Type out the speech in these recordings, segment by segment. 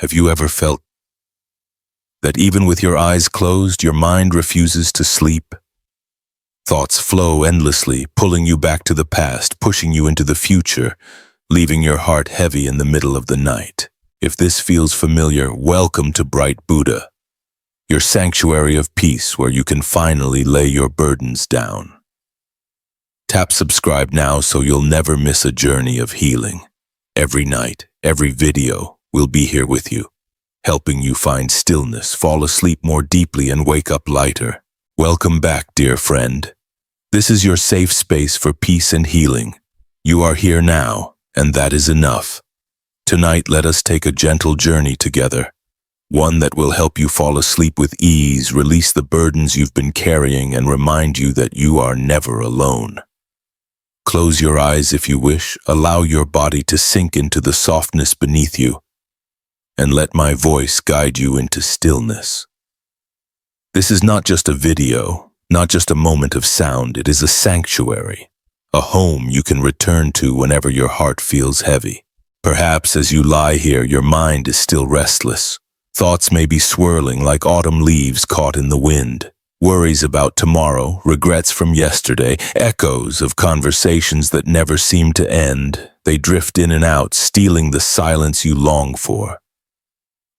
Have you ever felt that even with your eyes closed, your mind refuses to sleep? Thoughts flow endlessly, pulling you back to the past, pushing you into the future, leaving your heart heavy in the middle of the night. If this feels familiar, welcome to Bright Buddha, your sanctuary of peace where you can finally lay your burdens down. Tap subscribe now so you'll never miss a journey of healing. Every night, every video, we'll be here with you, helping you find stillness, fall asleep more deeply, and wake up lighter. Welcome back, dear friend. This is your safe space for peace and healing. You are here now, and that is enough. Tonight, let us take a gentle journey together, one that will help you fall asleep with ease, release the burdens you've been carrying, and remind you that you are never alone. Close your eyes if you wish, allow your body to sink into the softness beneath you, and let my voice guide you into stillness. This is not just a video, not just a moment of sound, it is a sanctuary, a home you can return to whenever your heart feels heavy. Perhaps as you lie here, your mind is still restless. Thoughts may be swirling like autumn leaves caught in the wind. Worries about tomorrow, regrets from yesterday, echoes of conversations that never seem to end. They drift in and out, stealing the silence you long for.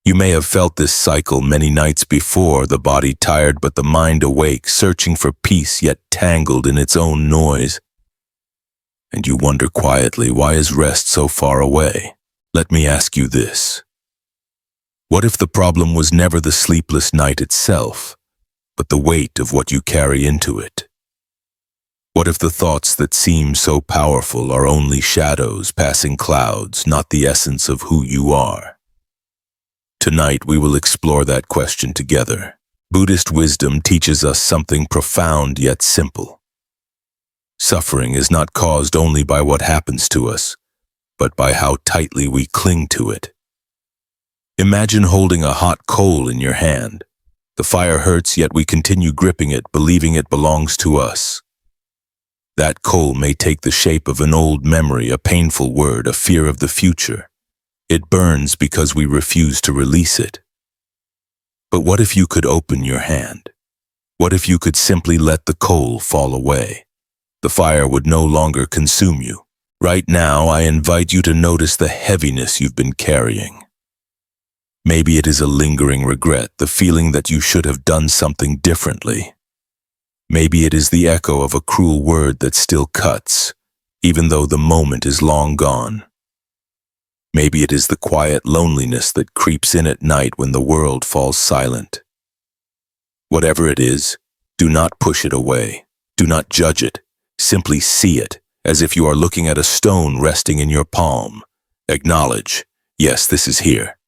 You may have felt this cycle many nights before, the body tired but the mind awake, searching for peace yet tangled in its own noise. And you wonder quietly, why is rest so far away? Let me ask you this. What if the problem was never the sleepless night itself, but the weight of what you carry into it? What if the thoughts that seem so powerful are only shadows, passing clouds, not the essence of who you are? Tonight we will explore that question together. Buddhist wisdom teaches us something profound yet simple. Suffering is not caused only by what happens to us, but by how tightly we cling to it. Imagine holding a hot coal in your hand. The fire hurts, yet we continue gripping it, believing it belongs to us. That coal may take the shape of an old memory, a painful word, a fear of the future. It burns because we refuse to release it. But what if you could open your hand? What if you could simply let the coal fall away? The fire would no longer consume you. Right now, I invite you to notice the heaviness you've been carrying. Maybe it is a lingering regret, the feeling that you should have done something differently. Maybe it is the echo of a cruel word that still cuts, even though the moment is long gone. Maybe it is the quiet loneliness that creeps in at night when the world falls silent. Whatever it is, do not push it away. Do not judge it. Simply see it, as if you are looking at a stone resting in your palm. Acknowledge, yes, this is here.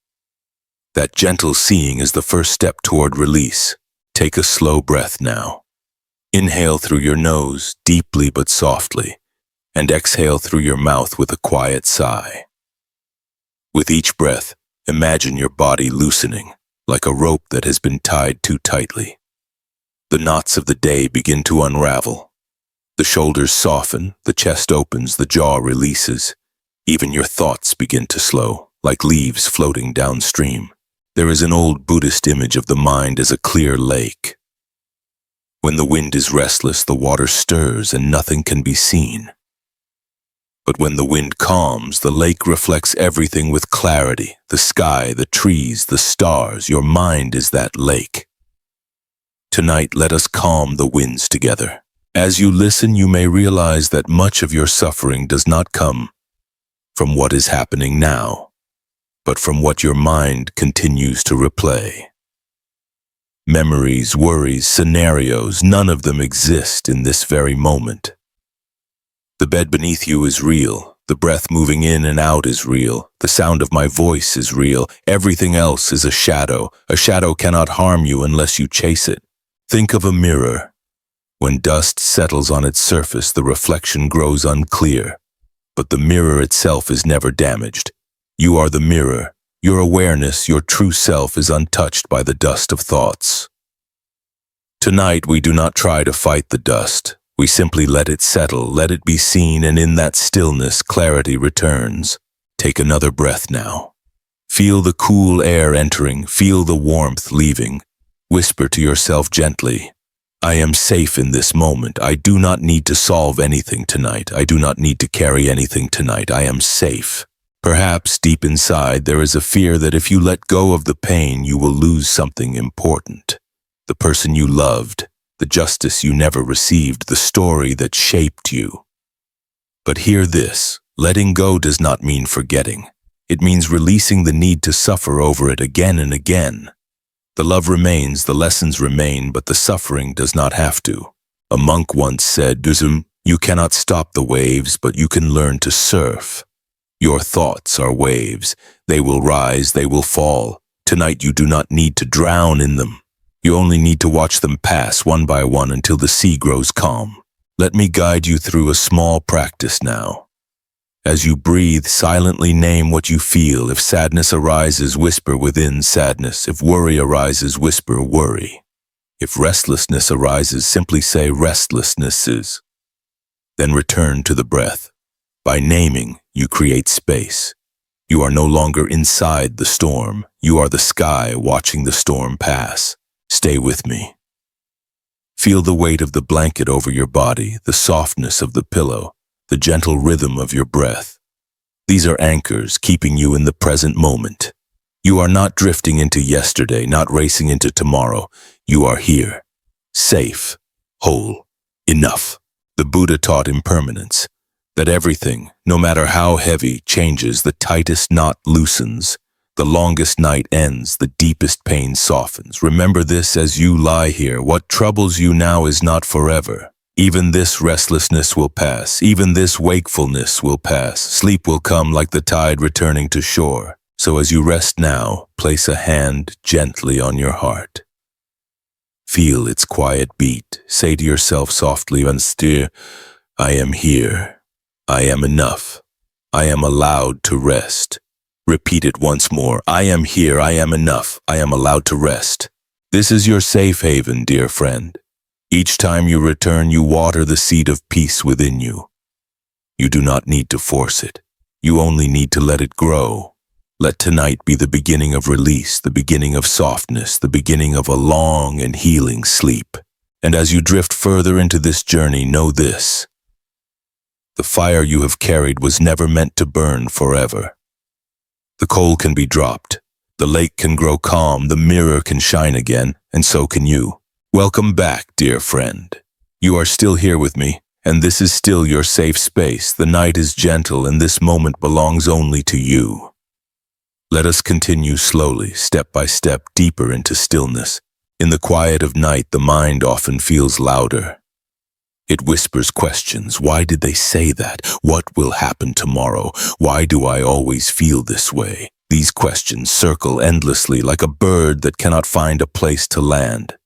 That gentle seeing is the first step toward release. Take a slow breath now. Inhale through your nose, deeply but softly, and exhale through your mouth with a quiet sigh. With each breath, imagine your body loosening, like a rope that has been tied too tightly. The knots of the day begin to unravel. The shoulders soften, the chest opens, the jaw releases. Even your thoughts begin to slow, like leaves floating downstream. There is an old Buddhist image of the mind as a clear lake. When the wind is restless, the water stirs and nothing can be seen. But when the wind calms, the lake reflects everything with clarity. The sky, the trees, the stars, your mind is that lake. Tonight, let us calm the winds together. As you listen, you may realize that much of your suffering does not come from what is happening now, but from what your mind continues to replay. Memories, worries, scenarios, none of them exist in this very moment. The bed beneath you is real. The breath moving in and out is real. The sound of my voice is real. Everything else is a shadow. A shadow cannot harm you unless you chase it. Think of a mirror. When dust settles on its surface, the reflection grows unclear. But the mirror itself is never damaged. You are the mirror. Your awareness, your true self, is untouched by the dust of thoughts. Tonight, we do not try to fight the dust. We simply let it settle, let it be seen, and in that stillness, clarity returns. Take another breath now. Feel the cool air entering, feel the warmth leaving. Whisper to yourself gently, I am safe in this moment. I do not need to solve anything tonight. I do not need to carry anything tonight. I am safe. Perhaps deep inside there is a fear that if you let go of the pain, you will lose something important. The person you loved, the justice you never received, the story that shaped you. But hear this, letting go does not mean forgetting. It means releasing the need to suffer over it again and again. The love remains, the lessons remain, but the suffering does not have to. A monk once said, you cannot stop the waves, but you can learn to surf. Your thoughts are waves. They will rise, they will fall. Tonight you do not need to drown in them. You only need to watch them pass one by one until the sea grows calm. Let me guide you through a small practice now. As you breathe, silently name what you feel. If sadness arises, whisper within sadness. If worry arises, whisper worry. If restlessness arises, simply say restlessness is. Then return to the breath. By naming, you create space. You are no longer inside the storm. You are the sky watching the storm pass. Stay with me. Feel the weight of the blanket over your body, the softness of the pillow, the gentle rhythm of your breath. These are anchors keeping you in the present moment. You are not drifting into yesterday, not racing into tomorrow. You are here, safe, whole, enough. The Buddha taught impermanence, that everything, no matter how heavy, changes. The tightest knot loosens. The longest night ends, the deepest pain softens. Remember this as you lie here. What troubles you now is not forever. Even this restlessness will pass. Even this wakefulness will pass. Sleep will come like the tide returning to shore. So as you rest now, place a hand gently on your heart. Feel its quiet beat. Say to yourself softly and steer, I am here. I am enough. I am allowed to rest. Repeat it once more. I am here. I am enough. I am allowed to rest. This is your safe haven, dear friend. Each time you return, you water the seed of peace within you. You do not need to force it. You only need to let it grow. Let tonight be the beginning of release, the beginning of softness, the beginning of a long and healing sleep. And as you drift further into this journey, know this. The fire you have carried was never meant to burn forever. The coal can be dropped. The lake can grow calm. The mirror can shine again, and so can you. Welcome back, dear friend. You are still here with me, and this is still your safe space. The night is gentle, and this moment belongs only to you. Let us continue slowly, step by step, deeper into stillness. In the quiet of night, the mind often feels louder. It whispers questions. Why did they say that? What will happen tomorrow? Why do I always feel this way? These questions circle endlessly like a bird that cannot find a place to land.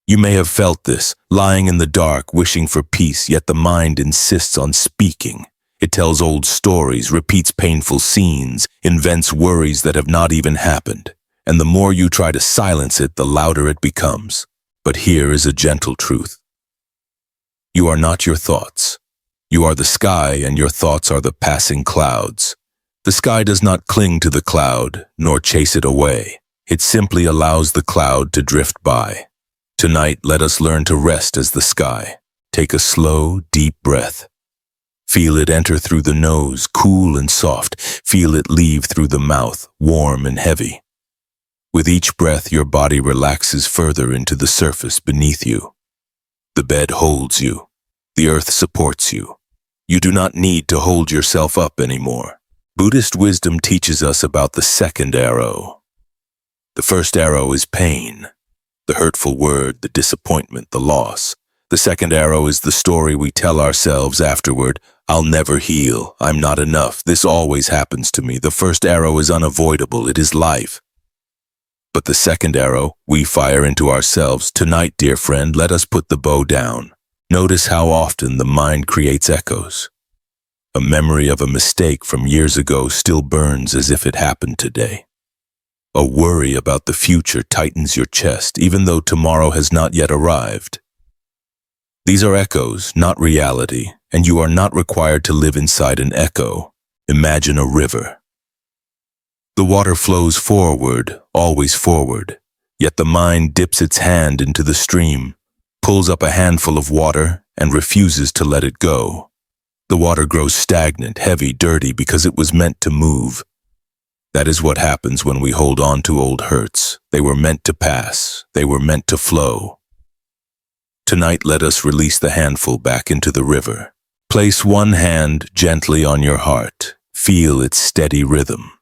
You may have felt this, lying in the dark, wishing for peace, yet the mind insists on speaking. It tells old stories, repeats painful scenes, invents worries that have not even happened. And the more you try to silence it, the louder it becomes. But here is a gentle truth. You are not your thoughts. You are the sky, and your thoughts are the passing clouds. The sky does not cling to the cloud, nor chase it away. It simply allows the cloud to drift by. Tonight, let us learn to rest as the sky. Take a slow, deep breath. Feel it enter through the nose, cool and soft. Feel it leave through the mouth, warm and heavy. With each breath, your body relaxes further into the surface beneath you. The bed holds you. The earth supports you. You do not need to hold yourself up anymore. Buddhist wisdom teaches us about the second arrow. The first arrow is pain. The hurtful word, the disappointment, the loss. The second arrow is the story we tell ourselves afterward. I'll never heal. I'm not enough. This always happens to me. The first arrow is unavoidable. It is life. But the second arrow, we fire into ourselves. Tonight, dear friend, let us put the bow down. Notice how often the mind creates echoes. A memory of a mistake from years ago still burns as if it happened today. A worry about the future tightens your chest, even though tomorrow has not yet arrived. These are echoes, not reality, and you are not required to live inside an echo. Imagine a river. The water flows forward, always forward, yet the mind dips its hand into the stream, pulls up a handful of water, and refuses to let it go. The water grows stagnant, heavy, dirty because it was meant to move. That is what happens when we hold on to old hurts. They were meant to pass. They were meant to flow. Tonight, let us release the handful back into the river. Place one hand gently on your heart. Feel its steady rhythm.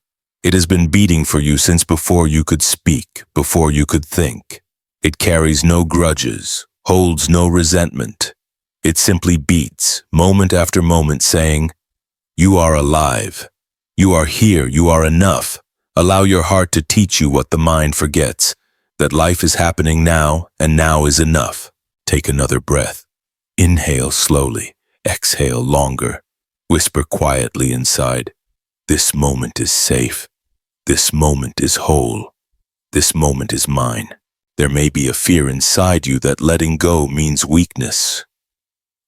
It has been beating for you since before you could speak, before you could think. It carries no grudges, holds no resentment. It simply beats, moment after moment, saying, "You are alive. You are here. You are enough." Allow your heart to teach you what the mind forgets, that life is happening now, and now is enough. Take another breath. Inhale slowly. Exhale longer. Whisper quietly inside, "This moment is safe. This moment is whole. This moment is mine." There may be a fear inside you that letting go means weakness,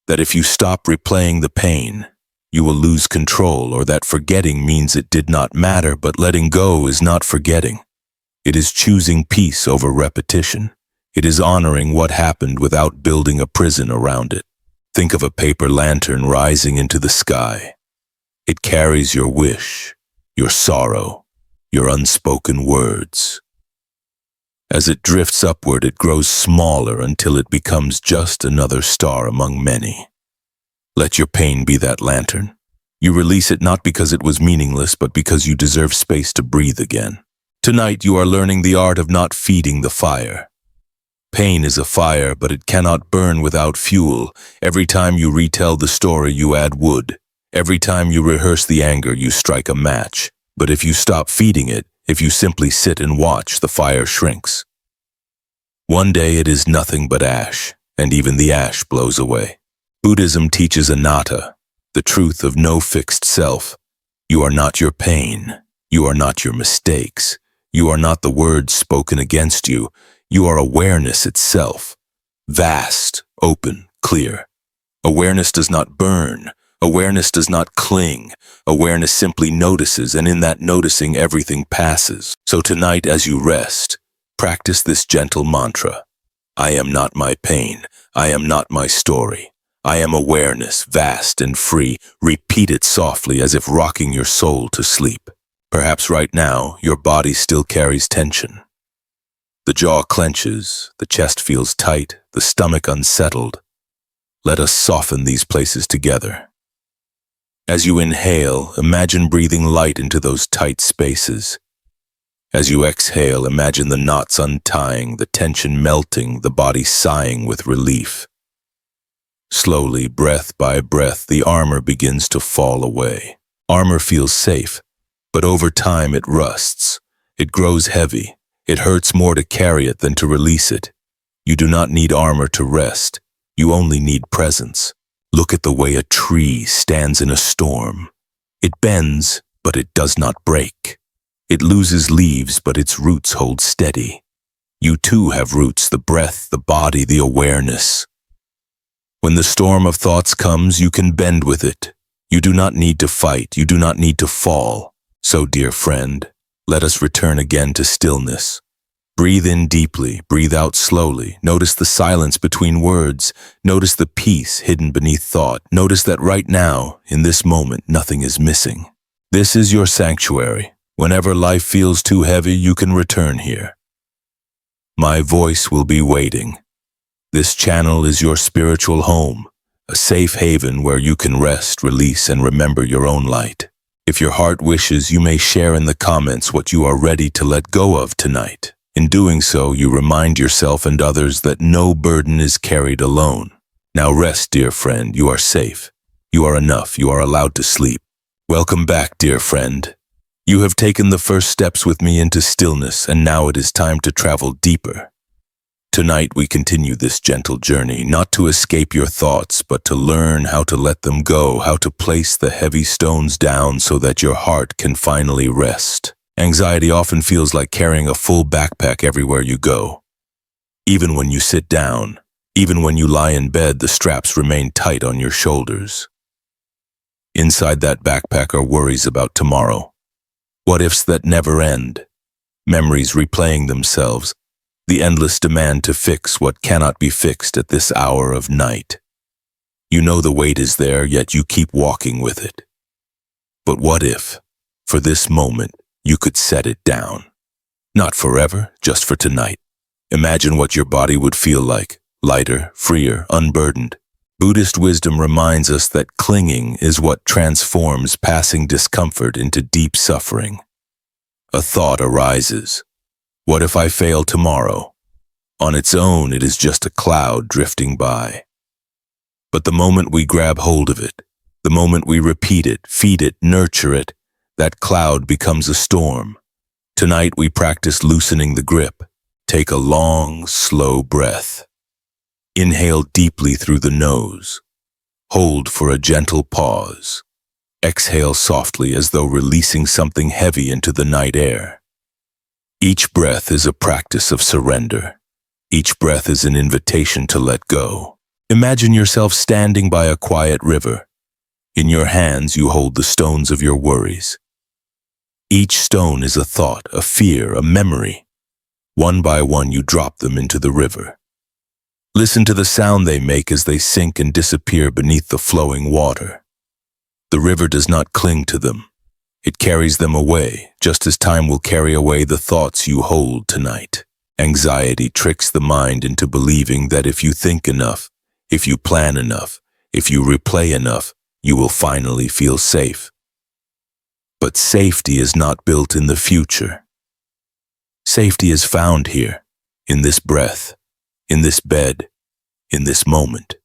that if you stop replaying the pain, you will lose control, or that forgetting means it did not matter. But letting go is not forgetting. It is choosing peace over repetition. It is honoring what happened without building a prison around it. Think of a paper lantern rising into the sky. It carries your wish, your sorrow, your unspoken words. As it drifts upward, it grows smaller until it becomes just another star among many. Let your pain be that lantern. You release it not because it was meaningless, but because you deserve space to breathe again. Tonight, you are learning the art of not feeding the fire. Pain is a fire, but it cannot burn without fuel. Every time you retell the story, you add wood. Every time you rehearse the anger, you strike a match. But if you stop feeding it, if you simply sit and watch, the fire shrinks. One day it is nothing but ash, and even the ash blows away. Buddhism teaches anatta, the truth of no fixed self. You are not your pain. You are not your mistakes. You are not the words spoken against you. You are awareness itself. Vast, open, clear. Awareness does not burn. Awareness does not cling. Awareness simply notices, and in that noticing, everything passes. So tonight, as you rest, practice this gentle mantra. I am not my pain. I am not my story. I am awareness, vast and free. Repeat it softly, as if rocking your soul to sleep. Perhaps right now, your body still carries tension. The jaw clenches, the chest feels tight, the stomach unsettled. Let us soften these places together. As you inhale, imagine breathing light into those tight spaces. As you exhale, imagine the knots untying, the tension melting, the body sighing with relief. Slowly, breath by breath, the armor begins to fall away. Armor feels safe, but over time it rusts. It grows heavy. It hurts more to carry it than to release it. You do not need armor to rest. You only need presence. Look at the way a tree stands in a storm. It bends, but it does not break. It loses leaves, but its roots hold steady. You too have roots, the breath, the body, the awareness. When the storm of thoughts comes, you can bend with it. You do not need to fight. You do not need to fall. So, dear friend, let us return again to stillness. Breathe in deeply, breathe out slowly. Notice the silence between words. Notice the peace hidden beneath thought. Notice that right now, in this moment, nothing is missing. This is your sanctuary. Whenever life feels too heavy, you can return here. My voice will be waiting. This channel is your spiritual home, a safe haven where you can rest, release, and remember your own light. If your heart wishes, you may share in the comments what you are ready to let go of tonight. In doing so, you remind yourself and others that no burden is carried alone. Now rest, dear friend. You are safe. You are enough. You are allowed to sleep. Welcome back, dear friend. You have taken the first steps with me into stillness, and now it is time to travel deeper. Tonight we continue this gentle journey, not to escape your thoughts, but to learn how to let them go, how to place the heavy stones down so that your heart can finally rest. Anxiety often feels like carrying a full backpack everywhere you go. Even when you sit down, even when you lie in bed, the straps remain tight on your shoulders. Inside that backpack are worries about tomorrow, What-ifs that never end, memories replaying themselves, the endless demand to fix what cannot be fixed at this hour of night. You know the weight is there, yet you keep walking with it. But what if, for this moment, you could set it down? Not forever, just for tonight. Imagine what your body would feel like, lighter, freer, unburdened. Buddhist wisdom reminds us that clinging is what transforms passing discomfort into deep suffering. A thought arises. What if I fail tomorrow? On its own, it is just a cloud drifting by. But the moment we grab hold of it, the moment we repeat it, feed it, nurture it, that cloud becomes a storm. Tonight we practice loosening the grip. Take a long, slow breath. Inhale deeply through the nose. Hold for a gentle pause. Exhale softly as though releasing something heavy into the night air. Each breath is a practice of surrender. Each breath is an invitation to let go. Imagine yourself standing by a quiet river. In your hands you hold the stones of your worries. Each stone is a thought, a fear, a memory. One by one you drop them into the river. Listen to the sound they make as they sink and disappear beneath the flowing water. The river does not cling to them. It carries them away, just as time will carry away the thoughts you hold tonight. Anxiety tricks the mind into believing that if you think enough, if you plan enough, if you replay enough, you will finally feel safe. But safety is not built in the future. Safety is found here, in this breath, in this bed, in this moment.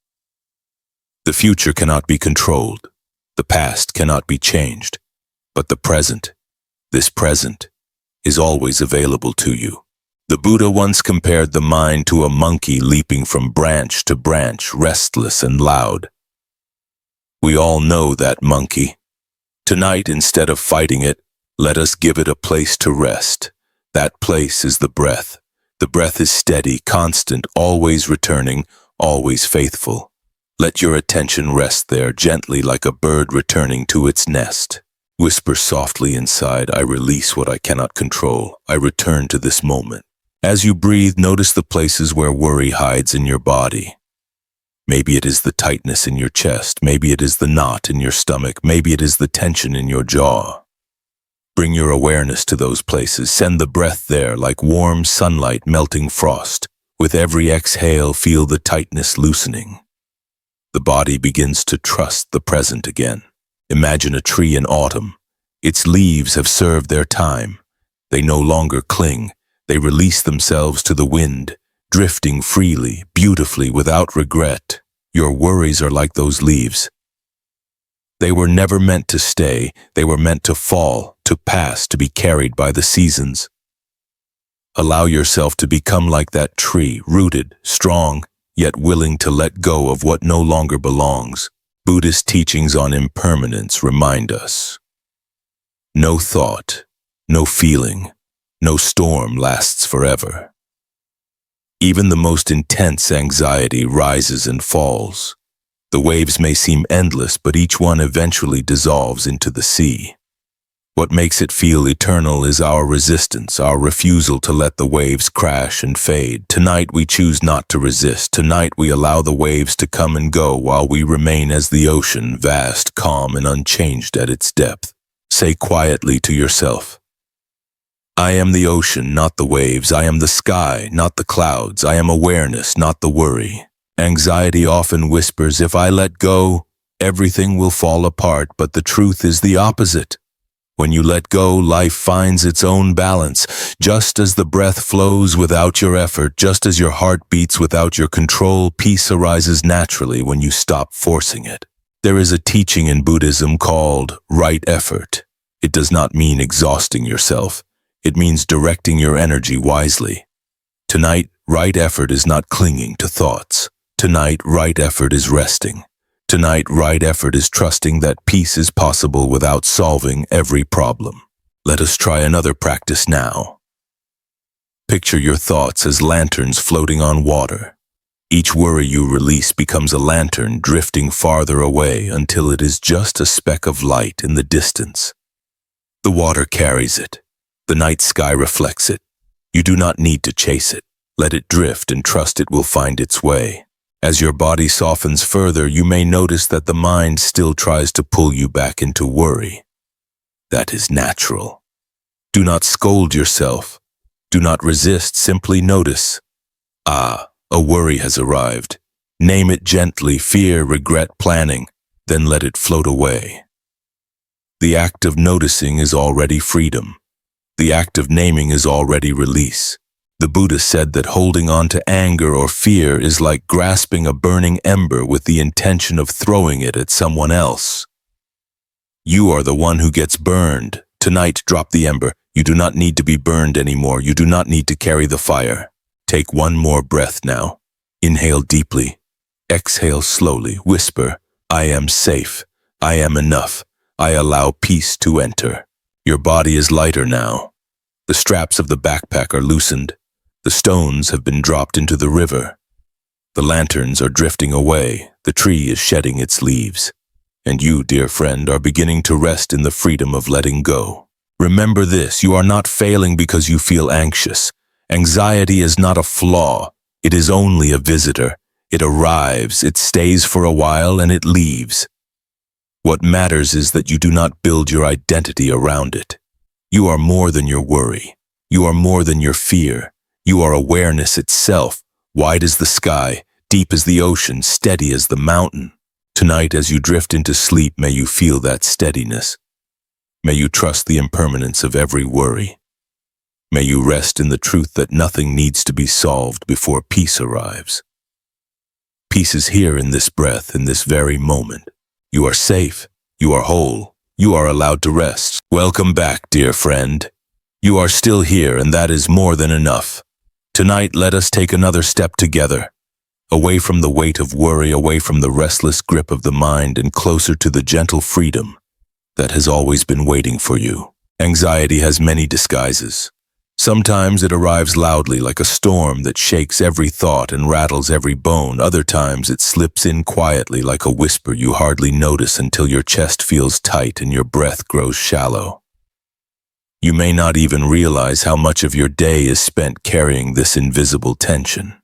The future cannot be controlled. The past cannot be changed. But the present, this present, is always available to you. The Buddha once compared the mind to a monkey leaping from branch to branch, restless and loud. We all know that monkey. Tonight, instead of fighting it, let us give it a place to rest. That place is the breath. The breath is steady, constant, always returning, always faithful. Let your attention rest there gently like a bird returning to its nest. Whisper softly inside, I release what I cannot control. I return to this moment. As you breathe, notice the places where worry hides in your body. Maybe it is the tightness in your chest. Maybe it is the knot in your stomach. Maybe it is the tension in your jaw. Bring your awareness to those places. Send the breath there like warm sunlight melting frost. With every exhale, feel the tightness loosening. The body begins to trust the present again. Imagine a tree in autumn. Its leaves have served their time. They no longer cling. They release themselves to the wind, drifting freely, beautifully, without regret. Your worries are like those leaves. They were never meant to stay. They were meant to fall, to pass, to be carried by the seasons. Allow yourself to become like that tree, rooted, strong, yet willing to let go of what no longer belongs. Buddhist teachings on impermanence remind us. No thought, no feeling, no storm lasts forever. Even the most intense anxiety rises and falls. The waves may seem endless, but each one eventually dissolves into the sea. What makes it feel eternal is our resistance, our refusal to let the waves crash and fade. Tonight we choose not to resist. Tonight we allow the waves to come and go while we remain as the ocean, vast, calm, and unchanged at its depth. Say quietly to yourself, I am the ocean, not the waves. I am the sky, not the clouds. I am awareness, not the worry. Anxiety often whispers, if I let go, everything will fall apart, but the truth is the opposite. When you let go, life finds its own balance. Just as the breath flows without your effort, just as your heart beats without your control, peace arises naturally when you stop forcing it. There is a teaching in Buddhism called right effort. It does not mean exhausting yourself. It means directing your energy wisely. Tonight, right effort is not clinging to thoughts. Tonight, right effort is resting. Tonight, right effort is trusting that peace is possible without solving every problem. Let us try another practice now. Picture your thoughts as lanterns floating on water. Each worry you release becomes a lantern drifting farther away until it is just a speck of light in the distance. The water carries it. The night sky reflects it. You do not need to chase it. Let it drift and trust it will find its way. As your body softens further, you may notice that the mind still tries to pull you back into worry. That is natural. Do not scold yourself. Do not resist, simply notice. Ah, a worry has arrived. Name it gently, fear, regret, planning, then let it float away. The act of noticing is already freedom. The act of naming is already release. The Buddha said that holding on to anger or fear is like grasping a burning ember with the intention of throwing it at someone else. You are the one who gets burned. Tonight, drop the ember. You do not need to be burned anymore. You do not need to carry the fire. Take one more breath now. Inhale deeply. Exhale slowly. Whisper, I am safe. I am enough. I allow peace to enter. Your body is lighter now. The straps of the backpack are loosened. The stones have been dropped into the river. The lanterns are drifting away. The tree is shedding its leaves. And you, dear friend, are beginning to rest in the freedom of letting go. Remember this, you are not failing because you feel anxious. Anxiety is not a flaw. It is only a visitor. It arrives, it stays for a while, and it leaves. What matters is that you do not build your identity around it. You are more than your worry. You are more than your fear. You are awareness itself, wide as the sky, deep as the ocean, steady as the mountain. Tonight, as you drift into sleep, may you feel that steadiness. May you trust the impermanence of every worry. May you rest in the truth that nothing needs to be solved before peace arrives. Peace is here in this breath, in this very moment. You are safe. You are whole. You are allowed to rest. Welcome back, dear friend. You are still here, and that is more than enough. Tonight, let us take another step together. Away from the weight of worry, away from the restless grip of the mind, and closer to the gentle freedom that has always been waiting for you. Anxiety has many disguises. Sometimes it arrives loudly like a storm that shakes every thought and rattles every bone. Other times it slips in quietly like a whisper you hardly notice until your chest feels tight and your breath grows shallow. You may not even realize how much of your day is spent carrying this invisible tension.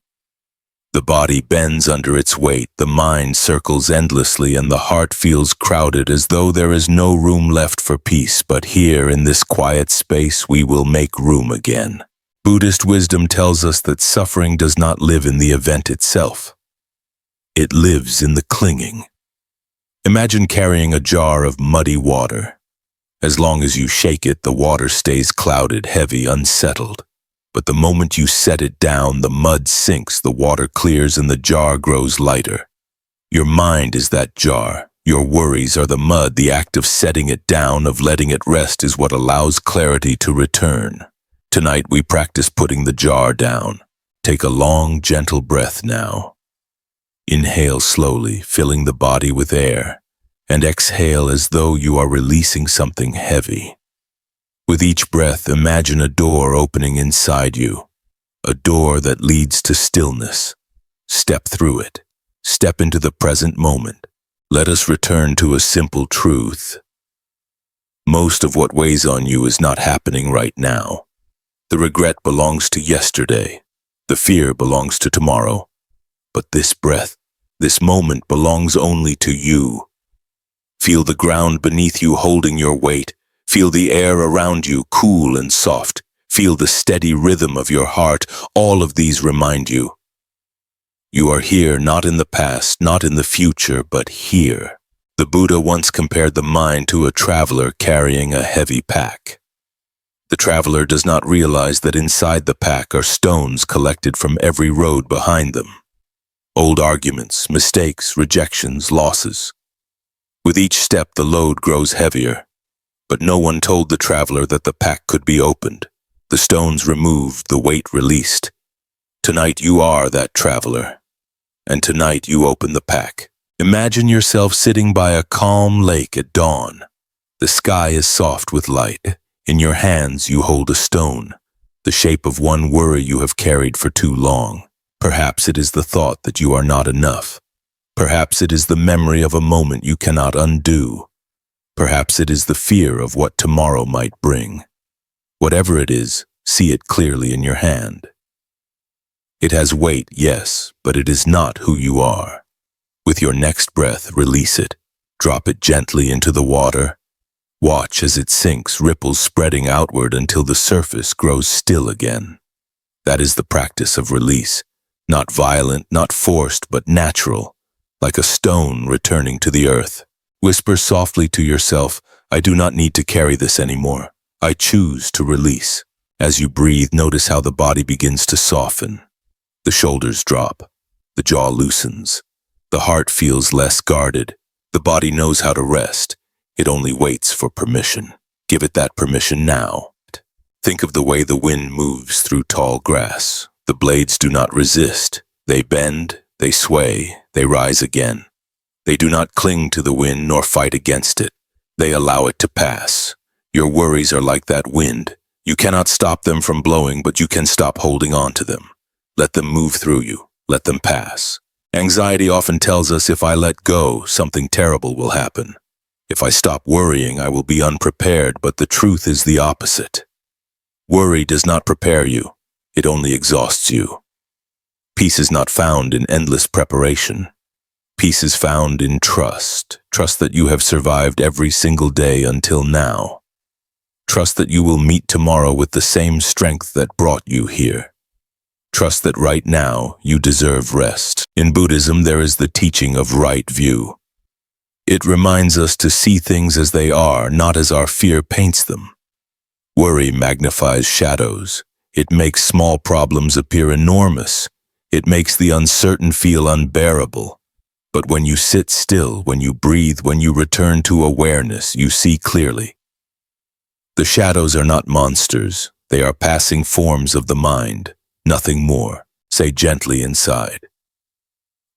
The body bends under its weight, the mind circles endlessly, and the heart feels crowded as though there is no room left for peace. But here, in this quiet space, we will make room again. Buddhist wisdom tells us that suffering does not live in the event itself. It lives in the clinging. Imagine carrying a jar of muddy water. As long as you shake it, the water stays clouded, heavy, unsettled. But the moment you set it down, the mud sinks, the water clears, and the jar grows lighter. Your mind is that jar. Your worries are the mud. The act of setting it down, of letting it rest, is what allows clarity to return. Tonight we practice putting the jar down. Take a long, gentle breath now. Inhale slowly, filling the body with air, and exhale as though you are releasing something heavy. With each breath, imagine a door opening inside you, a door that leads to stillness. Step through it. Step into the present moment. Let us return to a simple truth. Most of what weighs on you is not happening right now. The regret belongs to yesterday. The fear belongs to tomorrow. But this breath, this moment belongs only to you. Feel the ground beneath you holding your weight. Feel the air around you, cool and soft. Feel the steady rhythm of your heart. All of these remind you. You are here, not in the past, not in the future, but here. The Buddha once compared the mind to a traveler carrying a heavy pack. The traveler does not realize that inside the pack are stones collected from every road behind them. Old arguments, mistakes, rejections, losses. With each step, the load grows heavier. But no one told the traveler that the pack could be opened, the stones removed, the weight released. Tonight you are that traveler, and tonight you open the pack. Imagine yourself sitting by a calm lake at dawn. The sky is soft with light. In your hands you hold a stone, the shape of one worry you have carried for too long. Perhaps it is the thought that you are not enough. Perhaps it is the memory of a moment you cannot undo. Perhaps it is the fear of what tomorrow might bring. Whatever it is, see it clearly in your hand. It has weight, yes, but it is not who you are. With your next breath, release it. Drop it gently into the water. Watch as it sinks, ripples spreading outward until the surface grows still again. That is the practice of release. Not violent, not forced, but natural, like a stone returning to the earth. Whisper softly to yourself, I do not need to carry this anymore. I choose to release. As you breathe, notice how the body begins to soften. The shoulders drop. The jaw loosens. The heart feels less guarded. The body knows how to rest. It only waits for permission. Give it that permission now. Think of the way the wind moves through tall grass. The blades do not resist. They bend, they sway, they rise again. They do not cling to the wind nor fight against it. They allow it to pass. Your worries are like that wind. You cannot stop them from blowing, but you can stop holding on to them. Let them move through you. Let them pass. Anxiety often tells us if I let go, something terrible will happen. If I stop worrying, I will be unprepared, but the truth is the opposite. Worry does not prepare you. It only exhausts you. Peace is not found in endless preparation. Peace is found in trust. Trust that you have survived every single day until now. Trust that you will meet tomorrow with the same strength that brought you here. Trust that right now you deserve rest. In Buddhism, there is the teaching of right view. It reminds us to see things as they are, not as our fear paints them. Worry magnifies shadows. It makes small problems appear enormous. It makes the uncertain feel unbearable. But when you sit still, when you breathe, when you return to awareness, you see clearly. The shadows are not monsters. They are passing forms of the mind. Nothing more. Say gently inside.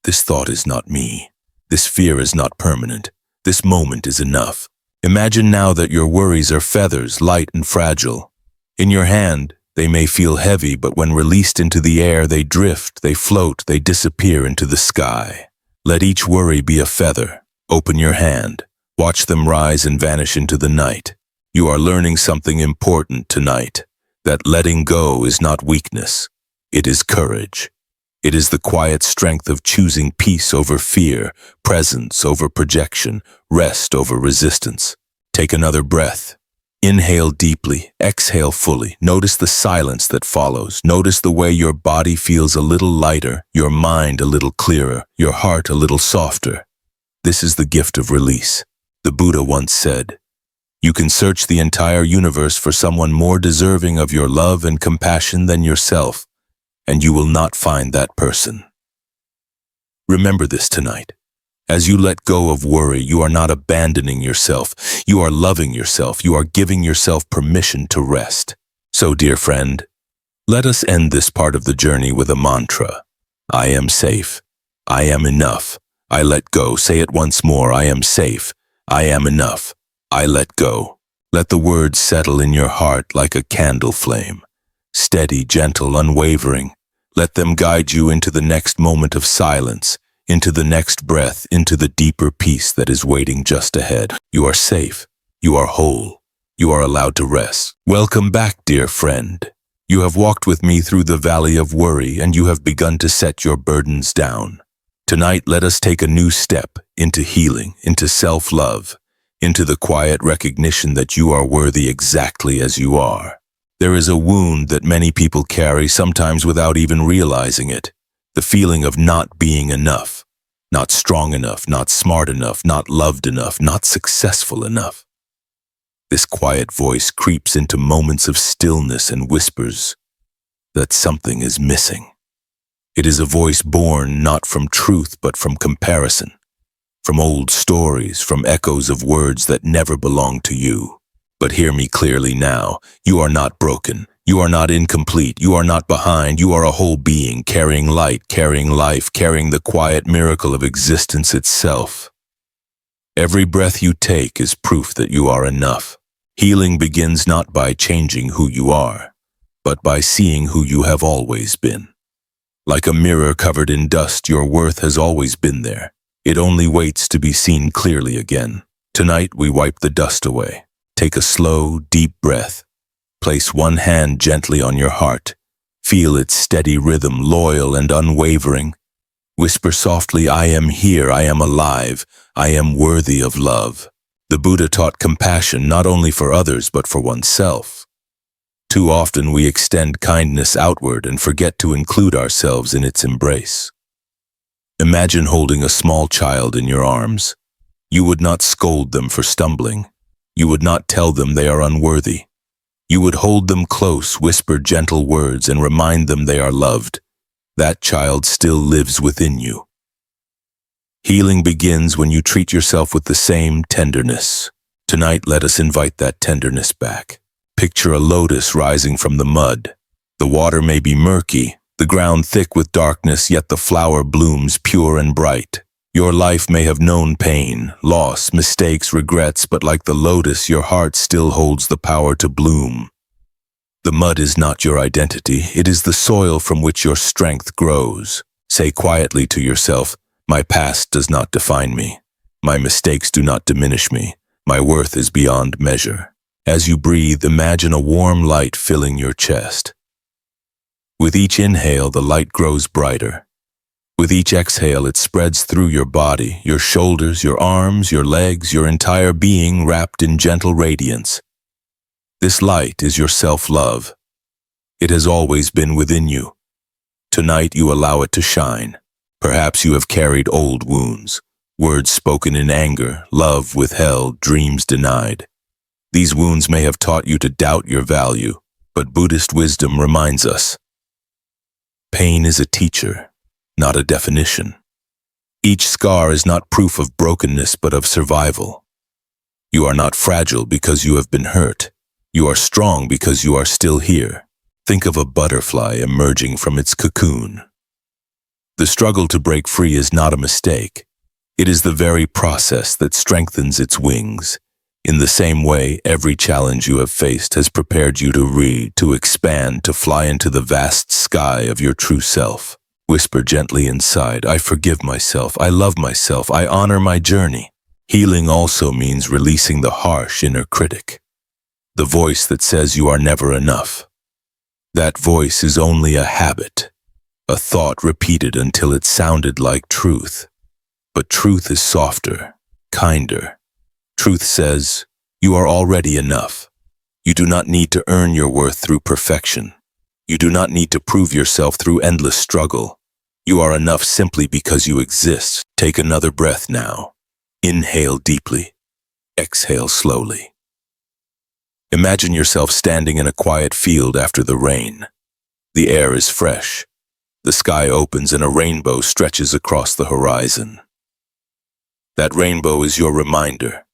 This thought is not me. This fear is not permanent. This moment is enough. Imagine now that your worries are feathers, light and fragile. In your hand, they may feel heavy, but when released into the air, they drift, they float, they disappear into the sky. Let each worry be a feather. Open your hand. Watch them rise and vanish into the night. You are learning something important tonight. That letting go is not weakness. It is courage. It is the quiet strength of choosing peace over fear, presence over projection, rest over resistance. Take another breath. Inhale deeply, exhale fully. Notice the silence that follows. Notice the way your body feels a little lighter, your mind a little clearer, your heart a little softer. This is the gift of release. The Buddha once said, "You can search the entire universe for someone more deserving of your love and compassion than yourself, and you will not find that person." Remember this tonight. As you let go of worry, you are not abandoning yourself. You are loving yourself. You are giving yourself permission to rest. So, dear friend, let us end this part of the journey with a mantra. I am safe. I am enough. I let go. Say it once more. I am safe. I am enough. I let go. Let the words settle in your heart like a candle flame. Steady, gentle, unwavering. Let them guide you into the next moment of silence, into the next breath, into the deeper peace that is waiting just ahead. You are safe. You are whole. You are allowed to rest. Welcome back, dear friend. You have walked with me through the valley of worry, and you have begun to set your burdens down. Tonight, let us take a new step into healing, into self-love, into the quiet recognition that you are worthy exactly as you are. There is a wound that many people carry, sometimes without even realizing it. The feeling of not being enough, not strong enough, not smart enough, not loved enough, not successful enough. This quiet voice creeps into moments of stillness and whispers that something is missing. It is a voice born not from truth but from comparison, from old stories, from echoes of words that never belonged to you. But hear me clearly now. You are not broken. You are not incomplete. You are not behind. You are a whole being, carrying light, carrying life, carrying the quiet miracle of existence itself. Every breath you take is proof that you are enough. Healing begins not by changing who you are, but by seeing who you have always been. Like a mirror covered in dust, your worth has always been there. It only waits to be seen clearly again. Tonight we wipe the dust away. Take a slow, deep breath. Place one hand gently on your heart. Feel its steady rhythm, loyal and unwavering. Whisper softly, I am here, I am alive, I am worthy of love. The Buddha taught compassion not only for others but for oneself. Too often we extend kindness outward and forget to include ourselves in its embrace. Imagine holding a small child in your arms. You would not scold them for stumbling. You would not tell them they are unworthy. You would hold them close, whisper gentle words, and remind them they are loved. That child still lives within you. Healing begins when you treat yourself with the same tenderness. Tonight, let us invite that tenderness back. Picture a lotus rising from the mud. The water may be murky, the ground thick with darkness, yet the flower blooms pure and bright. Your life may have known pain, loss, mistakes, regrets, but like the lotus, your heart still holds the power to bloom. The mud is not your identity, it is the soil from which your strength grows. Say quietly to yourself, my past does not define me. My mistakes do not diminish me. My worth is beyond measure. As you breathe, imagine a warm light filling your chest. With each inhale, the light grows brighter. With each exhale, it spreads through your body, your shoulders, your arms, your legs, your entire being wrapped in gentle radiance. This light is your self-love. It has always been within you. Tonight you allow it to shine. Perhaps you have carried old wounds, words spoken in anger, love withheld, dreams denied. These wounds may have taught you to doubt your value, but Buddhist wisdom reminds us, pain is a teacher, not a definition. Each scar is not proof of brokenness but of survival. You are not fragile because you have been hurt. You are strong because you are still here. Think of a butterfly emerging from its cocoon. The struggle to break free is not a mistake. It is the very process that strengthens its wings. In the same way, every challenge you have faced has prepared you to expand, to fly into the vast sky of your true self. Whisper gently inside, I forgive myself, I love myself, I honor my journey. Healing also means releasing the harsh inner critic. The voice that says you are never enough. That voice is only a habit, a thought repeated until it sounded like truth. But truth is softer, kinder. Truth says, you are already enough. You do not need to earn your worth through perfection. You do not need to prove yourself through endless struggle. You are enough simply because you exist. Take another breath now. Inhale deeply. Exhale slowly. Imagine yourself standing in a quiet field after the rain. The air is fresh. The sky opens and a rainbow stretches across the horizon. That rainbow is your reminder.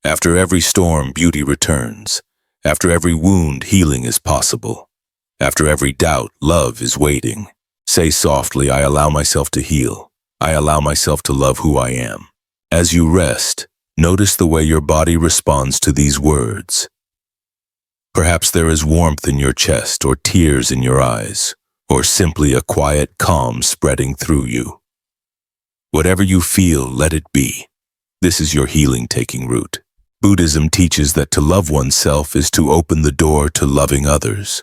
After every storm, beauty returns. After every wound, healing is possible. After every doubt, love is waiting. Say softly, I allow myself to heal. I allow myself to love who I am. As you rest, notice the way your body responds to these words. Perhaps there is warmth in your chest, or tears in your eyes, or simply a quiet calm spreading through you. Whatever you feel, let it be. This is your healing taking root. Buddhism teaches that to love oneself is to open the door to loving others.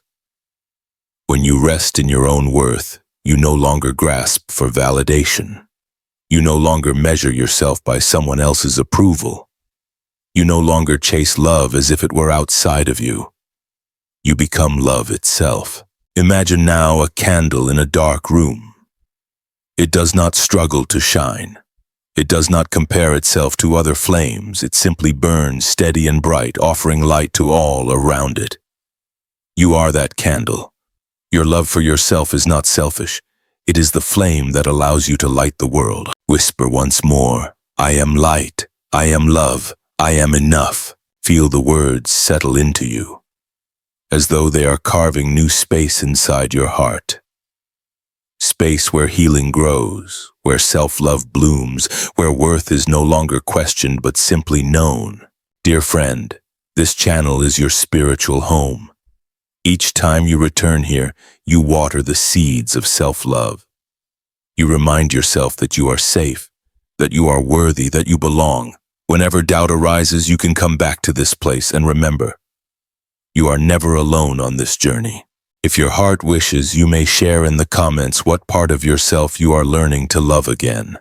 When you rest in your own worth, you no longer grasp for validation. You no longer measure yourself by someone else's approval. You no longer chase love as if it were outside of you. You become love itself. Imagine now a candle in a dark room. It does not struggle to shine. It does not compare itself to other flames. It simply burns steady and bright, offering light to all around it. You are that candle. Your love for yourself is not selfish. It is the flame that allows you to light the world. Whisper once more, I am light, I am love, I am enough. Feel the words settle into you, as though they are carving new space inside your heart. Space where healing grows, where self-love blooms, where worth is no longer questioned but simply known. Dear friend, this channel is your spiritual home. Each time you return here, you water the seeds of self-love. You remind yourself that you are safe, that you are worthy, that you belong. Whenever doubt arises, you can come back to this place and remember, you are never alone on this journey. If your heart wishes, you may share in the comments what part of yourself you are learning to love again.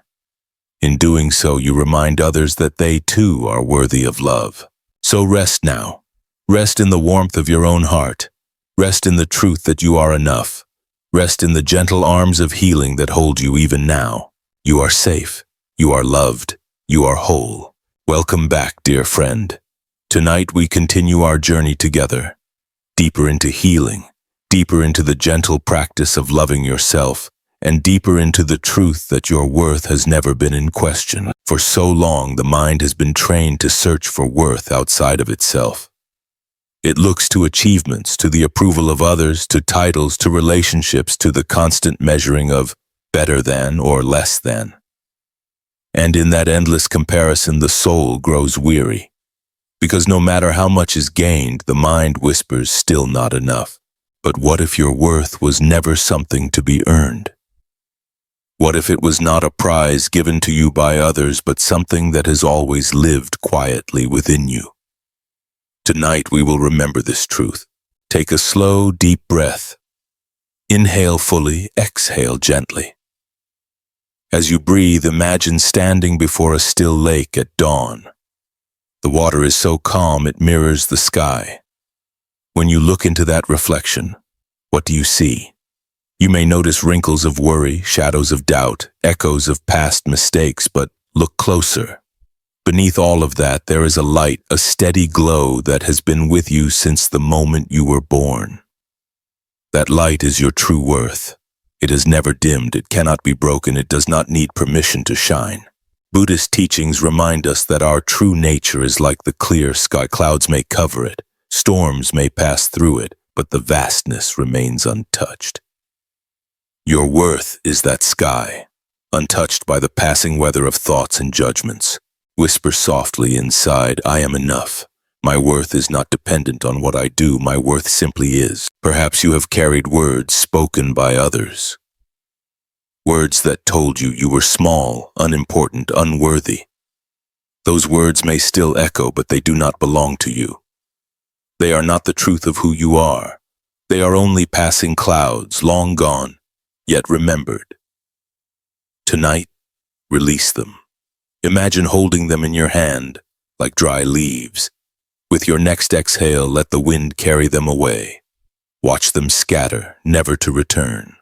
In doing so, you remind others that they too are worthy of love. So rest now. Rest in the warmth of your own heart. Rest in the truth that you are enough. Rest in the gentle arms of healing that hold you even now. You are safe. You are loved. You are whole. Welcome back, dear friend. Tonight we continue our journey together, deeper into healing, deeper into the gentle practice of loving yourself, and deeper into the truth that your worth has never been in question. For so long, the mind has been trained to search for worth outside of itself. It looks to achievements, to the approval of others, to titles, to relationships, to the constant measuring of better than or less than. And in that endless comparison, the soul grows weary. Because no matter how much is gained, the mind whispers, still not enough. But what if your worth was never something to be earned? What if it was not a prize given to you by others, but something that has always lived quietly within you? Tonight we will remember this truth. Take a slow, deep breath. Inhale fully, exhale gently. As you breathe, imagine standing before a still lake at dawn. The water is so calm it mirrors the sky. When you look into that reflection, what do you see? You may notice wrinkles of worry, shadows of doubt, echoes of past mistakes, but look closer. Beneath all of that, there is a light, a steady glow that has been with you since the moment you were born. That light is your true worth. It is never dimmed, it cannot be broken, it does not need permission to shine. Buddhist teachings remind us that our true nature is like the clear sky. Clouds may cover it, storms may pass through it, but the vastness remains untouched. Your worth is that sky, untouched by the passing weather of thoughts and judgments. Whisper softly inside, I am enough. My worth is not dependent on what I do, my worth simply is. Perhaps you have carried words spoken by others. Words that told you you were small, unimportant, unworthy. Those words may still echo, but they do not belong to you. They are not the truth of who you are. They are only passing clouds, long gone, yet remembered. Tonight, release them. Imagine holding them in your hand, like dry leaves. With your next exhale, let the wind carry them away. Watch them scatter, never to return.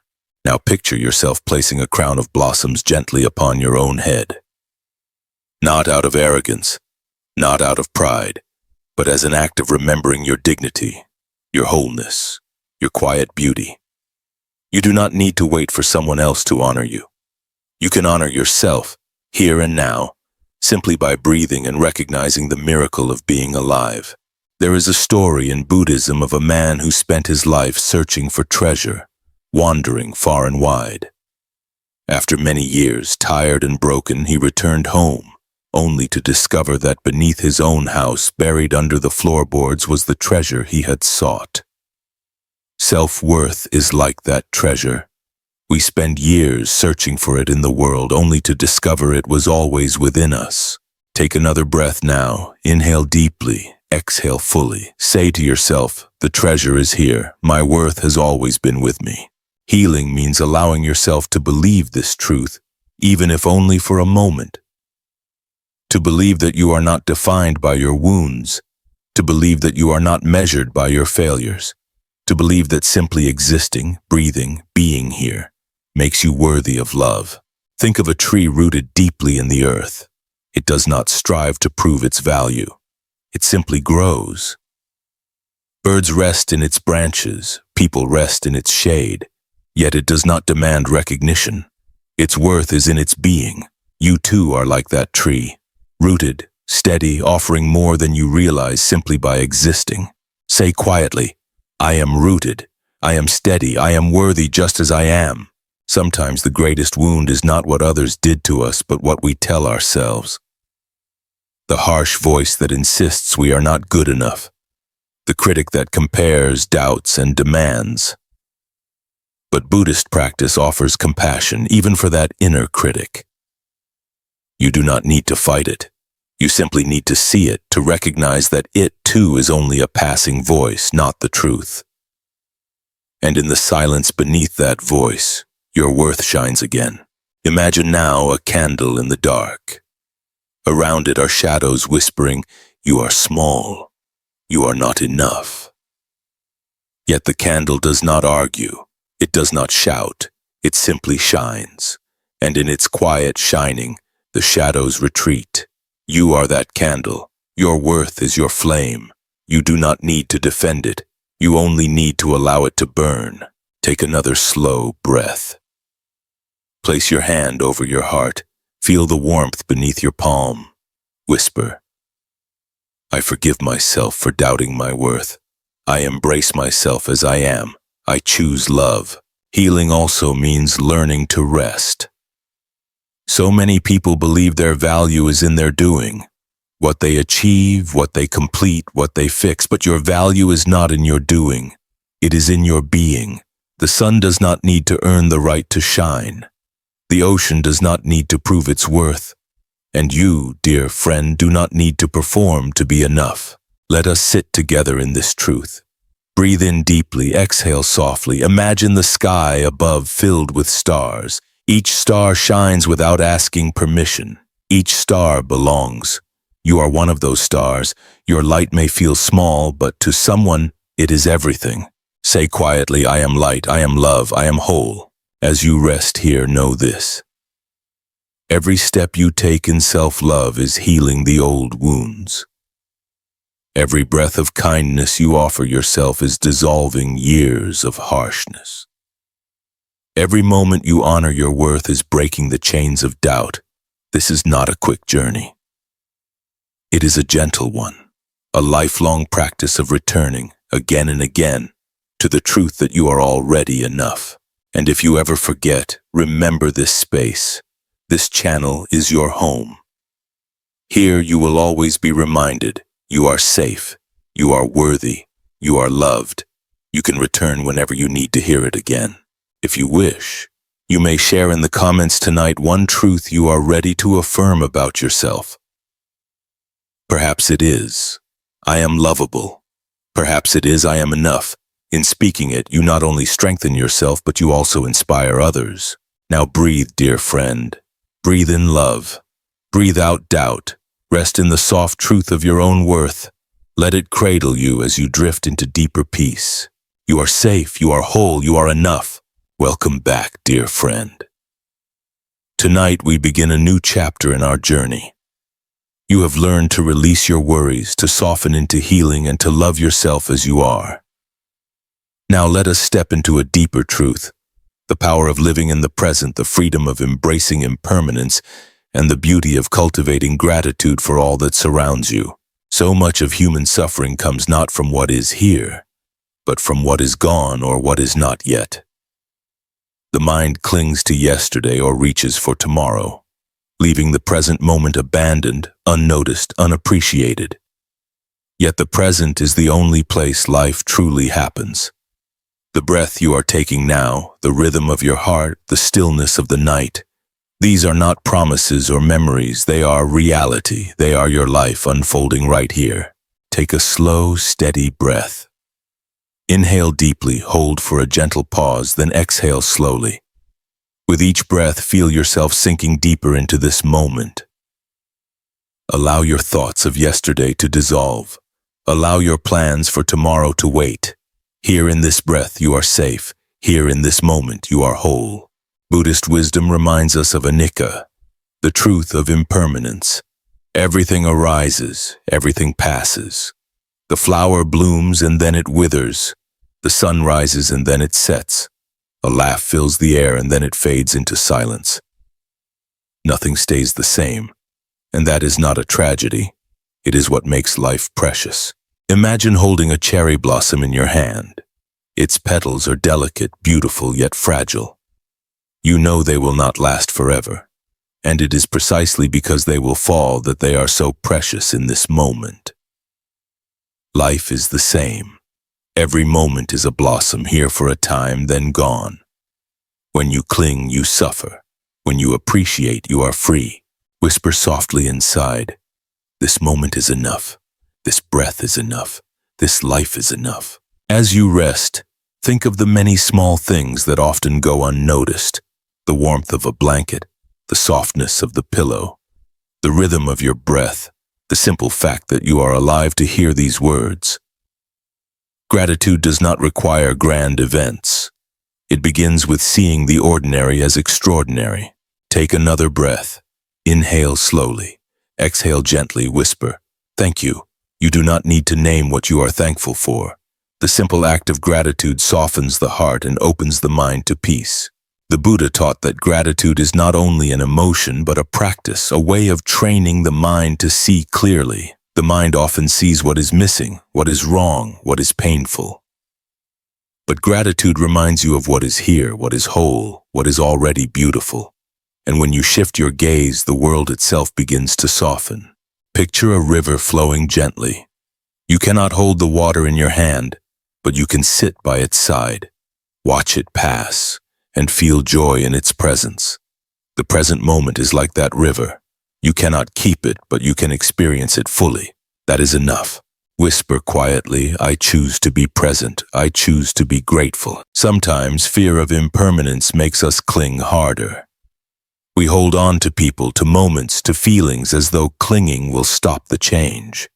Now picture yourself placing a crown of blossoms gently upon your own head. Not out of arrogance, not out of pride, but as an act of remembering your dignity, your wholeness, your quiet beauty. You do not need to wait for someone else to honor you. You can honor yourself, here and now, simply by breathing and recognizing the miracle of being alive. There is a story in Buddhism of a man who spent his life searching for treasure, wandering far and wide. After many years, tired and broken, he returned home, only to discover that beneath his own house, buried under the floorboards, was the treasure he had sought. Self-worth is like that treasure. We spend years searching for it in the world, only to discover it was always within us. Take another breath now. Inhale deeply, exhale fully. Say to yourself, the treasure is here. My worth has always been with me. Healing means allowing yourself to believe this truth, even if only for a moment. To believe that you are not defined by your wounds. To believe that you are not measured by your failures. To believe that simply existing, breathing, being here makes you worthy of love. Think of a tree rooted deeply in the earth. It does not strive to prove its value. It simply grows. Birds rest in its branches, people rest in its shade, yet it does not demand recognition. Its worth is in its being. You too are like that tree, rooted, steady, offering more than you realize simply by existing. Say quietly, I am rooted, I am steady, I am worthy just as I am. Sometimes the greatest wound is not what others did to us, but what we tell ourselves. The harsh voice that insists we are not good enough. The critic that compares, doubts, and demands. But Buddhist practice offers compassion even for that inner critic. You do not need to fight it. You simply need to see it, to recognize that it, too, is only a passing voice, not the truth. And in the silence beneath that voice, your worth shines again. Imagine now a candle in the dark. Around it are shadows whispering, "You are small. You are not enough." Yet the candle does not argue. It does not shout. It simply shines. And in its quiet shining, the shadows retreat. You are that candle. Your worth is your flame. You do not need to defend it. You only need to allow it to burn. Take another slow breath. Place your hand over your heart. Feel the warmth beneath your palm. Whisper, "I forgive myself for doubting my worth. I embrace myself as I am. I choose love." Healing also means learning to rest. So many people believe their value is in their doing, what they achieve, what they complete, what they fix, but your value is not in your doing. It is in your being. The sun does not need to earn the right to shine. The ocean does not need to prove its worth. And you, dear friend, do not need to perform to be enough. Let us sit together in this truth. Breathe in deeply, exhale softly. Imagine the sky above filled with stars. Each star shines without asking permission. Each star belongs. You are one of those stars. Your light may feel small, but to someone, it is everything. Say quietly, "I am light, I am love, I am whole." As you rest here, know this. Every step you take in self-love is healing the old wounds. Every breath of kindness you offer yourself is dissolving years of harshness. Every moment you honor your worth is breaking the chains of doubt. This is not a quick journey. It is a gentle one, a lifelong practice of returning, again and again, to the truth that you are already enough. And if you ever forget, remember this space. This channel is your home. Here you will always be reminded, you are safe, you are worthy, you are loved. You can return whenever you need to hear it again. If you wish, you may share in the comments tonight one truth you are ready to affirm about yourself. Perhaps it is, "I am lovable." Perhaps it is, "I am enough." In speaking it, you not only strengthen yourself, but you also inspire others. Now breathe, dear friend. Breathe in love. Breathe out doubt. Rest in the soft truth of your own worth. Let it cradle you as you drift into deeper peace. You are safe, you are whole, you are enough. Welcome back, dear friend. Tonight we begin a new chapter in our journey. You have learned to release your worries, to soften into healing, and to love yourself as you are. Now let us step into a deeper truth, the power of living in the present, the freedom of embracing impermanence, and the beauty of cultivating gratitude for all that surrounds you. So much of human suffering comes not from what is here, but from what is gone or what is not yet. The mind clings to yesterday or reaches for tomorrow, leaving the present moment abandoned, unnoticed, unappreciated. Yet the present is the only place life truly happens. The breath you are taking now, the rhythm of your heart, the stillness of the night. These are not promises or memories, they are reality. They are your life unfolding right here. Take a slow, steady breath. Inhale deeply, hold for a gentle pause, then exhale slowly. With each breath, feel yourself sinking deeper into this moment. Allow your thoughts of yesterday to dissolve. Allow your plans for tomorrow to wait. Here in this breath you are safe. Here in this moment you are whole. Buddhist wisdom reminds us of anicca, the truth of impermanence. Everything arises, everything passes. The flower blooms and then it withers. The sun rises and then it sets. A laugh fills the air and then it fades into silence. Nothing stays the same, and that is not a tragedy. It is what makes life precious. Imagine holding a cherry blossom in your hand. Its petals are delicate, beautiful, yet fragile. You know they will not last forever, and it is precisely because they will fall that they are so precious in this moment. Life is the same. Every moment is a blossom, here for a time, then gone. When you cling, you suffer. When you appreciate, you are free. Whisper softly inside, This moment is enough. This breath is enough. This life is enough. As you rest, think of the many small things that often go unnoticed. The warmth of a blanket, the softness of the pillow, the rhythm of your breath, the simple fact that you are alive to hear these words. Gratitude does not require grand events. It begins with seeing the ordinary as extraordinary. Take another breath. Inhale slowly. Exhale gently. Whisper, "Thank you." You do not need to name what you are thankful for. The simple act of gratitude softens the heart and opens the mind to peace. The Buddha taught that gratitude is not only an emotion but a practice, a way of training the mind to see clearly. The mind often sees what is missing, what is wrong, what is painful. But gratitude reminds you of what is here, what is whole, what is already beautiful. And when you shift your gaze, the world itself begins to soften. Picture a river flowing gently. You cannot hold the water in your hand, but you can sit by its side, watch it pass, and feel joy in its presence. The present moment is like that river. You cannot keep it, but you can experience it fully. That is enough. Whisper quietly, "I choose to be present. I choose to be grateful." Sometimes fear of impermanence makes us cling harder. We hold on to people, to moments, to feelings as though clinging will stop the change.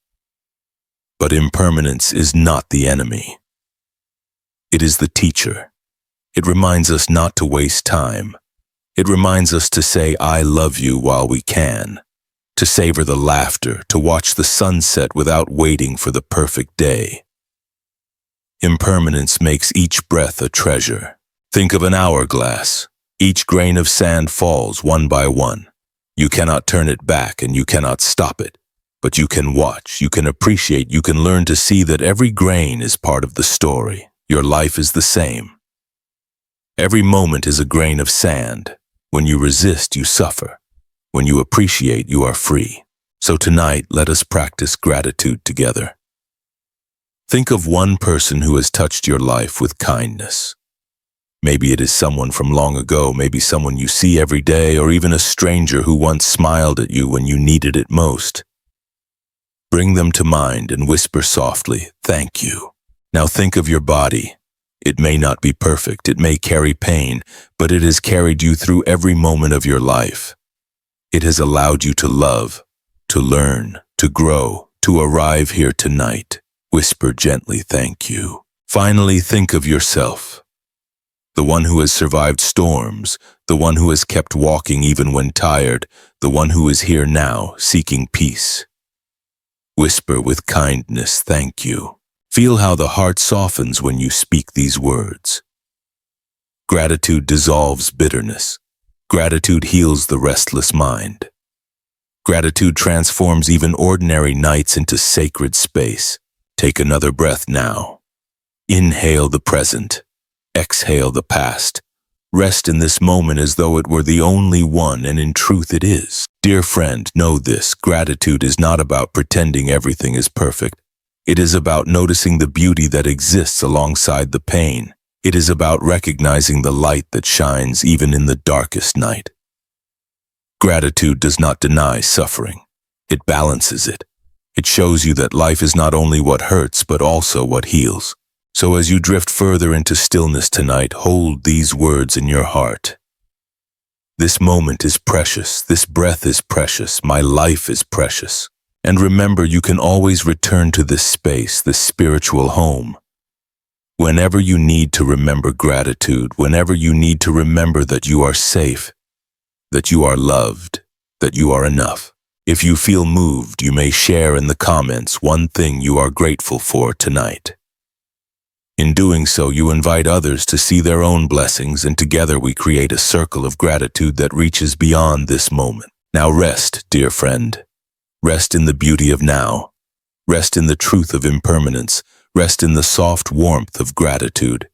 But impermanence is not the enemy. It is the teacher. It reminds us not to waste time. It reminds us to say, "I love you" while we can, to savor the laughter, to watch the sunset without waiting for the perfect day. Impermanence makes each breath a treasure. Think of an hourglass. Each grain of sand falls one by one. You cannot turn it back and you cannot stop it, but you can watch, you can appreciate, you can learn to see that every grain is part of the story. Your life is the same. Every moment is a grain of sand. When you resist, you suffer. When you appreciate, you are free. So tonight, let us practice gratitude together. Think of one person who has touched your life with kindness. Maybe it is someone from long ago, maybe someone you see every day, or even a stranger who once smiled at you when you needed it most. Bring them to mind and whisper softly, "Thank you." Now think of your body. It may not be perfect, it may carry pain, but it has carried you through every moment of your life. It has allowed you to love, to learn, to grow, to arrive here tonight. Whisper gently, "Thank you." Finally, think of yourself. The one who has survived storms, the one who has kept walking even when tired, the one who is here now, seeking peace. Whisper with kindness, "Thank you." Feel how the heart softens when you speak these words. Gratitude dissolves bitterness. Gratitude heals the restless mind. Gratitude transforms even ordinary nights into sacred space. Take another breath now. Inhale the present. Exhale the past. Rest in this moment as though it were the only one, and in truth it is. Dear friend, know this: gratitude is not about pretending everything is perfect. It is about noticing the beauty that exists alongside the pain. It is about recognizing the light that shines even in the darkest night. Gratitude does not deny suffering. It balances it. It shows you that life is not only what hurts, but also what heals. So as you drift further into stillness tonight, hold these words in your heart. This moment is precious. This breath is precious. My life is precious. And remember, you can always return to this space, this spiritual home. Whenever you need to remember gratitude, whenever you need to remember that you are safe, that you are loved, that you are enough. If you feel moved, you may share in the comments one thing you are grateful for tonight. In doing so, you invite others to see their own blessings, and together we create a circle of gratitude that reaches beyond this moment. Now rest, dear friend. Rest in the beauty of now. Rest in the truth of impermanence. Rest in the soft warmth of gratitude.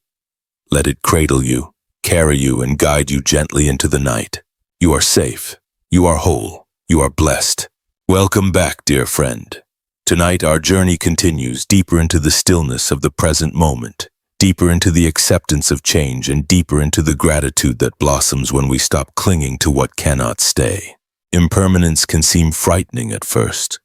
Let it cradle you, carry you, and guide you gently into the night. You are safe. You are whole. You are blessed. Welcome back, dear friend. Tonight, our journey continues deeper into the stillness of the present moment, deeper into the acceptance of change, and deeper into the gratitude that blossoms when we stop clinging to what cannot stay. Impermanence can seem frightening at first.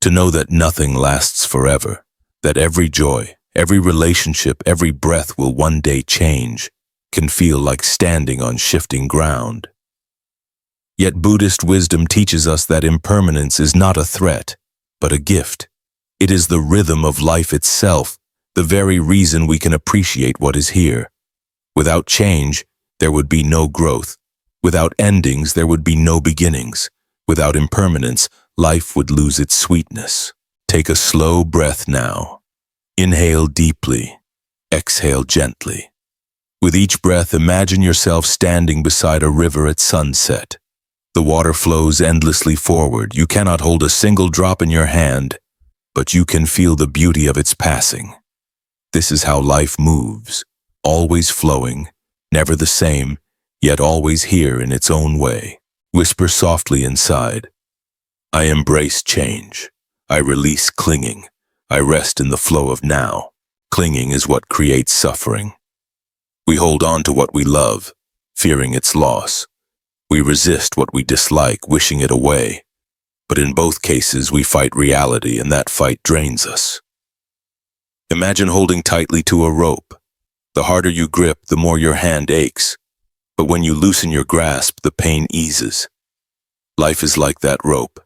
To know that nothing lasts forever, that every joy, every relationship, every breath will one day change, can feel like standing on shifting ground. Yet Buddhist wisdom teaches us that impermanence is not a threat, but a gift. It is the rhythm of life itself, the very reason we can appreciate what is here. Without change, there would be no growth. Without endings, there would be no beginnings. Without impermanence, life would lose its sweetness. Take a slow breath now. Inhale deeply. Exhale gently. With each breath, imagine yourself standing beside a river at sunset. The water flows endlessly forward. You cannot hold a single drop in your hand, but you can feel the beauty of its passing. This is how life moves, always flowing, never the same, yet always here in its own way. Whisper softly inside. I embrace change. I release clinging. I rest in the flow of now. Clinging is what creates suffering. We hold on to what we love, fearing its loss. We resist what we dislike, wishing it away. But in both cases, we fight reality, and that fight drains us. Imagine holding tightly to a rope. The harder you grip, the more your hand aches. But when you loosen your grasp, the pain eases. Life is like that rope.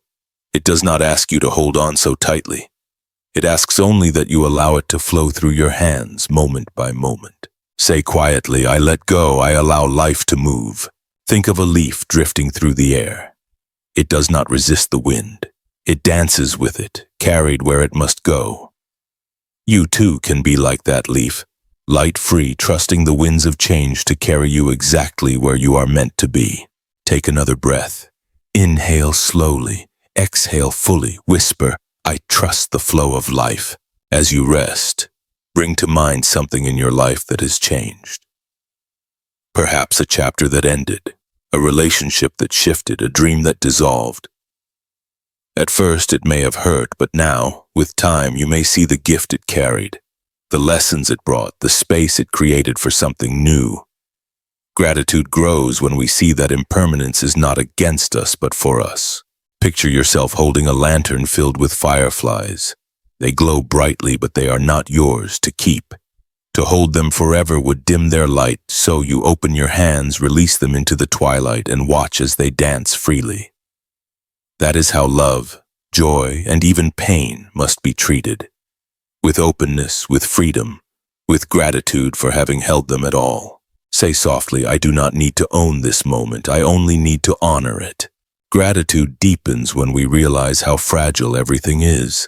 It does not ask you to hold on so tightly. It asks only that you allow it to flow through your hands, moment by moment. Say quietly, I let go, I allow life to move. Think of a leaf drifting through the air. It does not resist the wind. It dances with it, carried where it must go. You too can be like that leaf, light-free, trusting the winds of change to carry you exactly where you are meant to be. Take another breath. Inhale slowly, exhale fully, whisper, I trust the flow of life. As you rest, bring to mind something in your life that has changed. Perhaps a chapter that ended, a relationship that shifted, a dream that dissolved. At first it may have hurt, but now, with time, you may see the gift it carried, the lessons it brought, the space it created for something new. Gratitude grows when we see that impermanence is not against us, but for us. Picture yourself holding a lantern filled with fireflies. They glow brightly, but they are not yours to keep. To hold them forever would dim their light, so you open your hands, release them into the twilight, and watch as they dance freely. That is how love, joy, and even pain must be treated. With openness, with freedom, with gratitude for having held them at all. Say softly, I do not need to own this moment, I only need to honor it. Gratitude deepens when we realize how fragile everything is.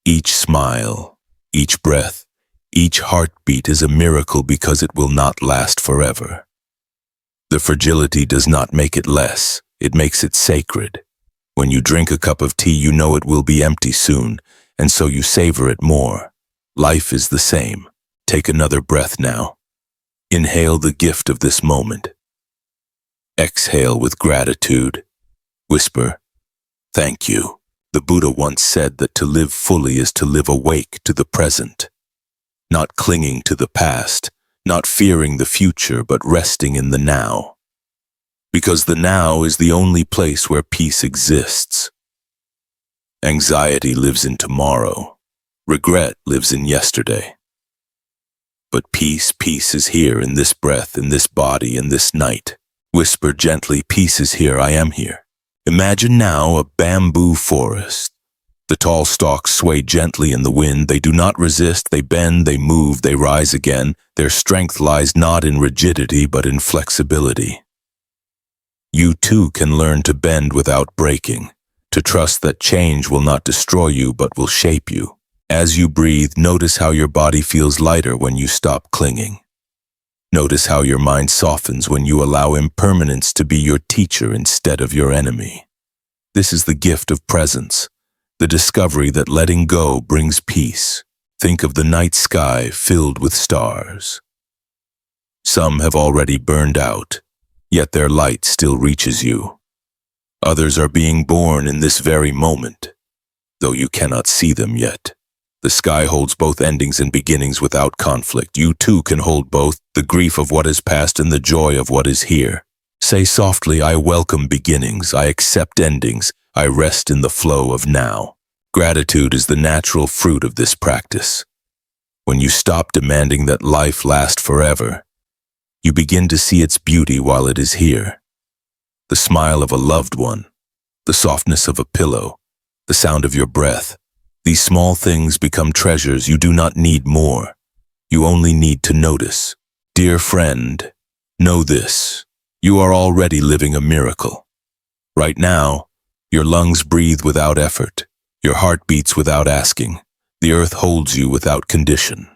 Each smile, each breath, each heartbeat is a miracle because it will not last forever. The fragility does not make it less, it makes it sacred. When you drink a cup of tea, you know it will be empty soon, and so you savor it more. Life is the same. Take another breath now. Inhale the gift of this moment. Exhale with gratitude. Whisper, thank you. The Buddha once said that to live fully is to live awake to the present. Not clinging to the past, not fearing the future, but resting in the now. Because the now is the only place where peace exists. Anxiety lives in tomorrow. Regret lives in yesterday. But peace is here in this breath, in this body, in this night. Whisper gently, peace is here, I am here. Imagine now a bamboo forest. The tall stalks sway gently in the wind. They do not resist, they bend, they move, they rise again. Their strength lies not in rigidity, but in flexibility. You too can learn to bend without breaking, to trust that change will not destroy you, but will shape you. As you breathe, notice how your body feels lighter when you stop clinging. Notice how your mind softens when you allow impermanence to be your teacher instead of your enemy. This is the gift of presence. The discovery that letting go brings peace. Think of the night sky filled with stars. Some have already burned out, yet their light still reaches you. Others are being born in this very moment, though you cannot see them yet. The sky holds both endings and beginnings without conflict. You too can hold both, the grief of what is past and the joy of what is here. Say softly, I welcome beginnings, I accept endings, I rest in the flow of now. Gratitude is the natural fruit of this practice. When you stop demanding that life last forever, you begin to see its beauty while it is here. The smile of a loved one, the softness of a pillow, the sound of your breath. These small things become treasures. You do not need more. You only need to notice. Dear friend, know this. You are already living a miracle. Right now, your lungs breathe without effort. Your heart beats without asking. The earth holds you without condition.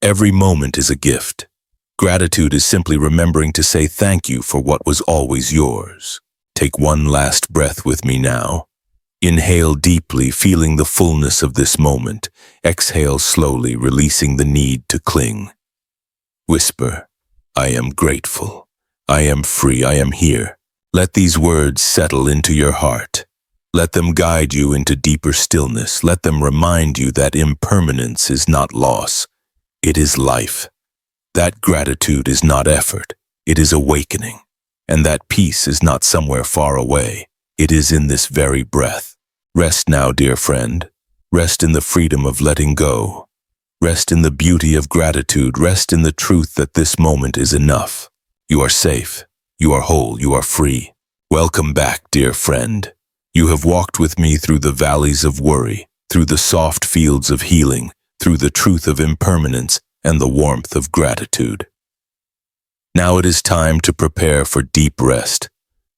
Every moment is a gift. Gratitude is simply remembering to say thank you for what was always yours. Take one last breath with me now. Inhale deeply, feeling the fullness of this moment. Exhale slowly, releasing the need to cling. Whisper, I am grateful. I am free. I am here. Let these words settle into your heart. Let them guide you into deeper stillness. Let them remind you that impermanence is not loss. It is life. That gratitude is not effort. It is awakening. And that peace is not somewhere far away. It is in this very breath. Rest now, dear friend. Rest in the freedom of letting go. Rest in the beauty of gratitude. Rest in the truth that this moment is enough. You are safe. You are whole. You are free. Welcome back, dear friend. You have walked with me through the valleys of worry, through the soft fields of healing, through the truth of impermanence and the warmth of gratitude. Now it is time to prepare for deep rest.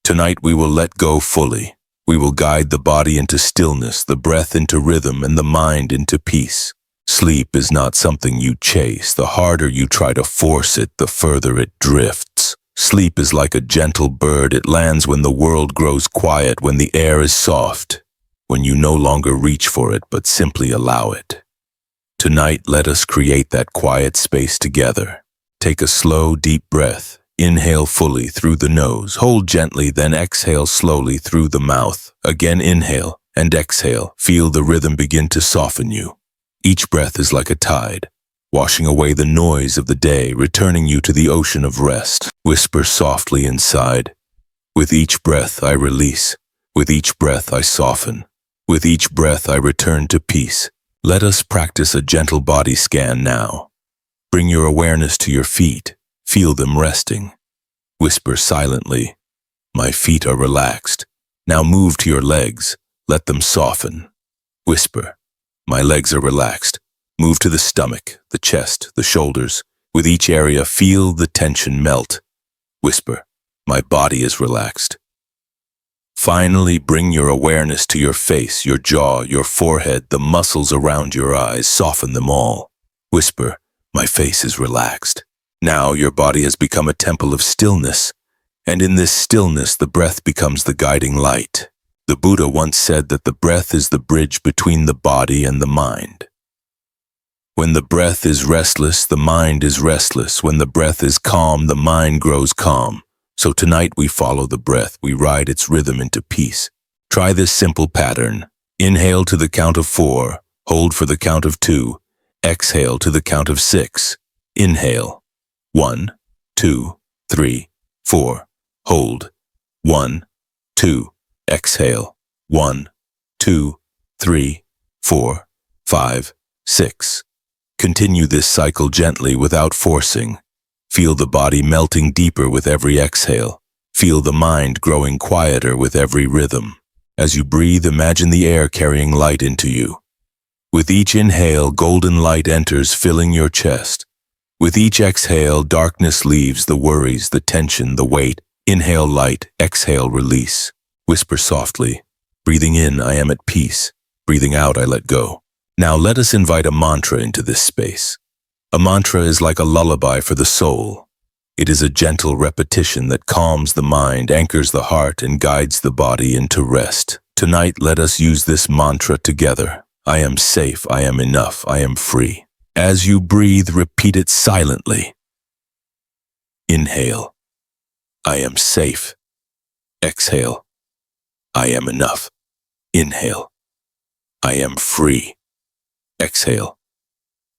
Tonight we will let go fully. We will guide the body into stillness, the breath into rhythm, and the mind into peace. Sleep is not something you chase. The harder you try to force it, the further it drifts. Sleep is like a gentle bird. It lands when the world grows quiet, when the air is soft, when you no longer reach for it but simply allow it. Tonight, let us create that quiet space together. Take a slow, deep breath. Inhale fully through the nose. Hold gently, then exhale slowly through the mouth. Again inhale and exhale. Feel the rhythm begin to soften you. Each breath is like a tide, washing away the noise of the day, returning you to the ocean of rest. Whisper softly inside. With each breath I release. With each breath I soften. With each breath I return to peace. Let us practice a gentle body scan now. Bring your awareness to your feet. Feel them resting. Whisper silently, my feet are relaxed. Now move to your legs. Let them soften. Whisper, my legs are relaxed. Move to the stomach, the chest, the shoulders. With each area, feel the tension melt. Whisper, my body is relaxed. Finally, bring your awareness to your face, your jaw, your forehead, the muscles around your eyes. Soften them all. Whisper, my face is relaxed. Now your body has become a temple of stillness, and in this stillness the breath becomes the guiding light. The Buddha once said that the breath is the bridge between the body and the mind. When the breath is restless, the mind is restless. When the breath is calm, the mind grows calm. So tonight we follow the breath. We ride its rhythm into peace. Try this simple pattern. Inhale to the count of 4. Hold for the count of 2. Exhale to the count of 6. Inhale. 1, 2, 3, 4. Hold. 1, 2. Exhale. 1, 2, 3, 4, 5, 6. Continue this cycle gently without forcing. Feel the body melting deeper with every exhale. Feel the mind growing quieter with every rhythm. As you breathe, imagine the air carrying light into you. With each inhale, golden light enters, filling your chest. With each exhale, darkness leaves, the worries, the tension, the weight. Inhale light, exhale release. Whisper softly. Breathing in, I am at peace. Breathing out, I let go. Now let us invite a mantra into this space. A mantra is like a lullaby for the soul. It is a gentle repetition that calms the mind, anchors the heart, and guides the body into rest. Tonight, let us use this mantra together. I am safe, I am enough, I am free. As you breathe, repeat it silently. Inhale. I am safe. Exhale. I am enough. Inhale. I am free. Exhale.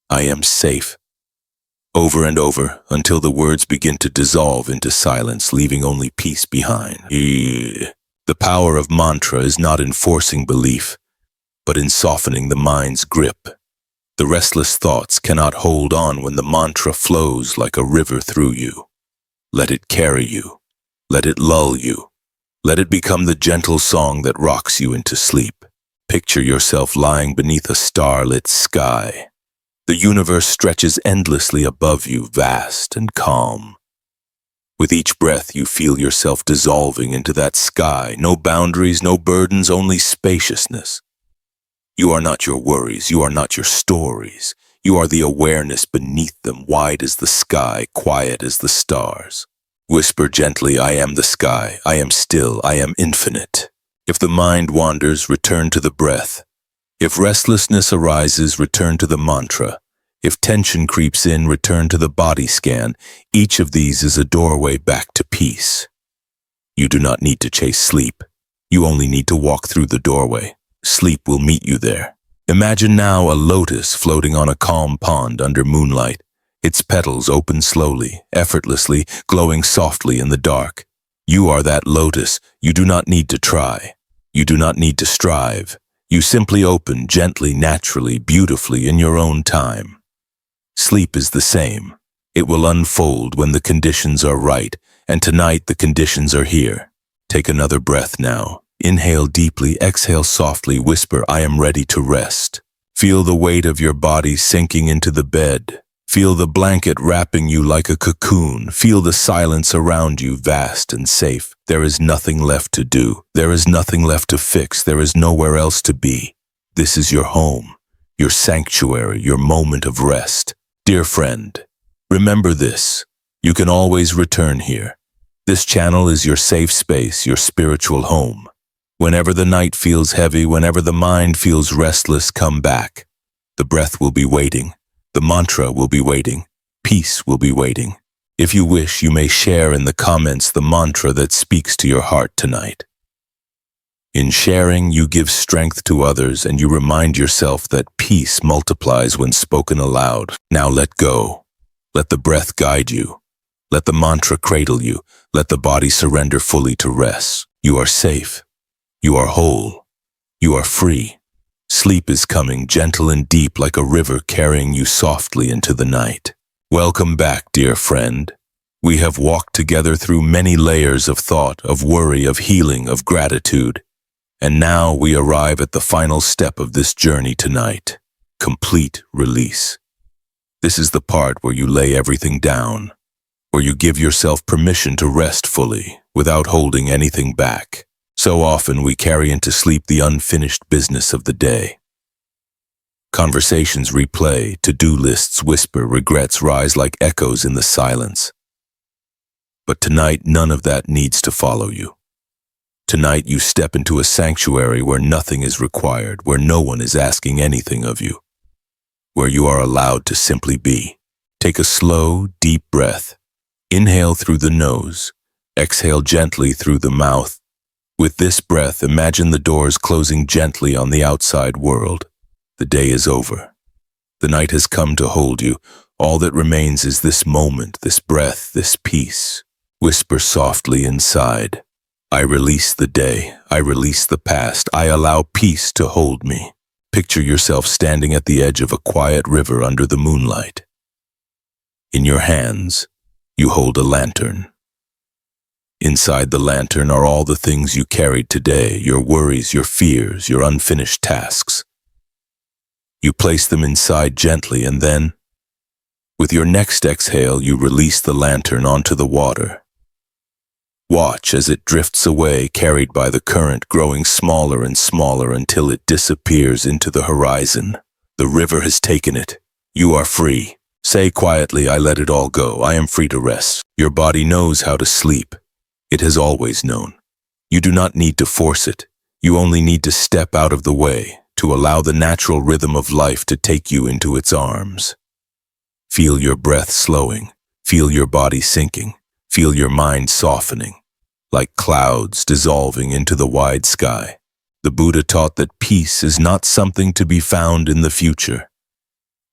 I am safe. Over and over until the words begin to dissolve into silence, leaving only peace behind. The power of mantra is not in forcing belief, but in softening the mind's grip. The restless thoughts cannot hold on when the mantra flows like a river through you. Let it carry you. Let it lull you. Let it become the gentle song that rocks you into sleep. Picture yourself lying beneath a starlit sky. The universe stretches endlessly above you, vast and calm. With each breath, you feel yourself dissolving into that sky. No boundaries, no burdens, only spaciousness. You are not your worries, you are not your stories. You are the awareness beneath them, wide as the sky, quiet as the stars. Whisper gently, I am the sky, I am still, I am infinite. If the mind wanders, return to the breath. If restlessness arises, return to the mantra. If tension creeps in, return to the body scan. Each of these is a doorway back to peace. You do not need to chase sleep. You only need to walk through the doorway. Sleep will meet you there. Imagine now a lotus floating on a calm pond under moonlight. Its petals open slowly, effortlessly, glowing softly in the dark. You are that lotus. You do not need to try. You do not need to strive. You simply open gently, naturally, beautifully in your own time. Sleep is the same. It will unfold when the conditions are right, and tonight the conditions are here. Take another breath now. Inhale deeply, exhale softly, whisper, I am ready to rest. Feel the weight of your body sinking into the bed. Feel the blanket wrapping you like a cocoon. Feel the silence around you, vast and safe. There is nothing left to do. There is nothing left to fix. There is nowhere else to be. This is your home, your sanctuary, your moment of rest. Dear friend, remember this. You can always return here. This channel is your safe space, your spiritual home. Whenever the night feels heavy, whenever the mind feels restless, come back. The breath will be waiting. The mantra will be waiting. Peace will be waiting. If you wish, you may share in the comments the mantra that speaks to your heart tonight. In sharing, you give strength to others and you remind yourself that peace multiplies when spoken aloud. Now let go. Let the breath guide you. Let the mantra cradle you. Let the body surrender fully to rest. You are safe. You are whole. You are free. Sleep is coming, gentle and deep like a river carrying you softly into the night. Welcome back, dear friend. We have walked together through many layers of thought, of worry, of healing, of gratitude. And now we arrive at the final step of this journey tonight. Complete release. This is the part where you lay everything down, where you give yourself permission to rest fully, without holding anything back. So often we carry into sleep the unfinished business of the day. Conversations replay, to-do lists whisper, regrets rise like echoes in the silence. But tonight, none of that needs to follow you. Tonight, you step into a sanctuary where nothing is required, where no one is asking anything of you, where you are allowed to simply be. Take a slow, deep breath. Inhale through the nose. Exhale gently through the mouth. With this breath, imagine the doors closing gently on the outside world. The day is over. The night has come to hold you. All that remains is this moment, this breath, this peace. Whisper softly inside. I release the day. I release the past. I allow peace to hold me. Picture yourself standing at the edge of a quiet river under the moonlight. In your hands, you hold a lantern. Inside the lantern are all the things you carried today, your worries, your fears, your unfinished tasks. You place them inside gently and then, with your next exhale, you release the lantern onto the water. Watch as it drifts away, carried by the current, growing smaller and smaller until it disappears into the horizon. The river has taken it. You are free. Say quietly, I let it all go. I am free to rest. Your body knows how to sleep. It has always known. You do not need to force it. You only need to step out of the way, to allow the natural rhythm of life to take you into its arms. Feel your breath slowing. Feel your body sinking. Feel your mind softening, like clouds dissolving into the wide sky. The Buddha taught that peace is not something to be found in the future.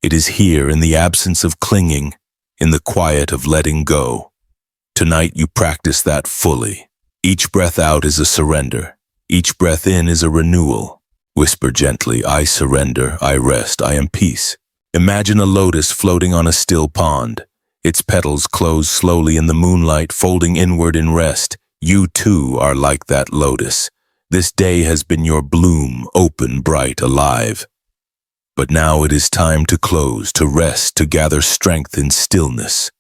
It is here in the absence of clinging, in the quiet of letting go. Tonight you practice that fully. Each breath out is a surrender. Each breath in is a renewal. Whisper gently, I surrender, I rest, I am peace. Imagine a lotus floating on a still pond. Its petals close slowly in the moonlight, folding inward in rest. You too are like that lotus. This day has been your bloom, open, bright, alive. But now it is time to close, to rest, to gather strength in stillness.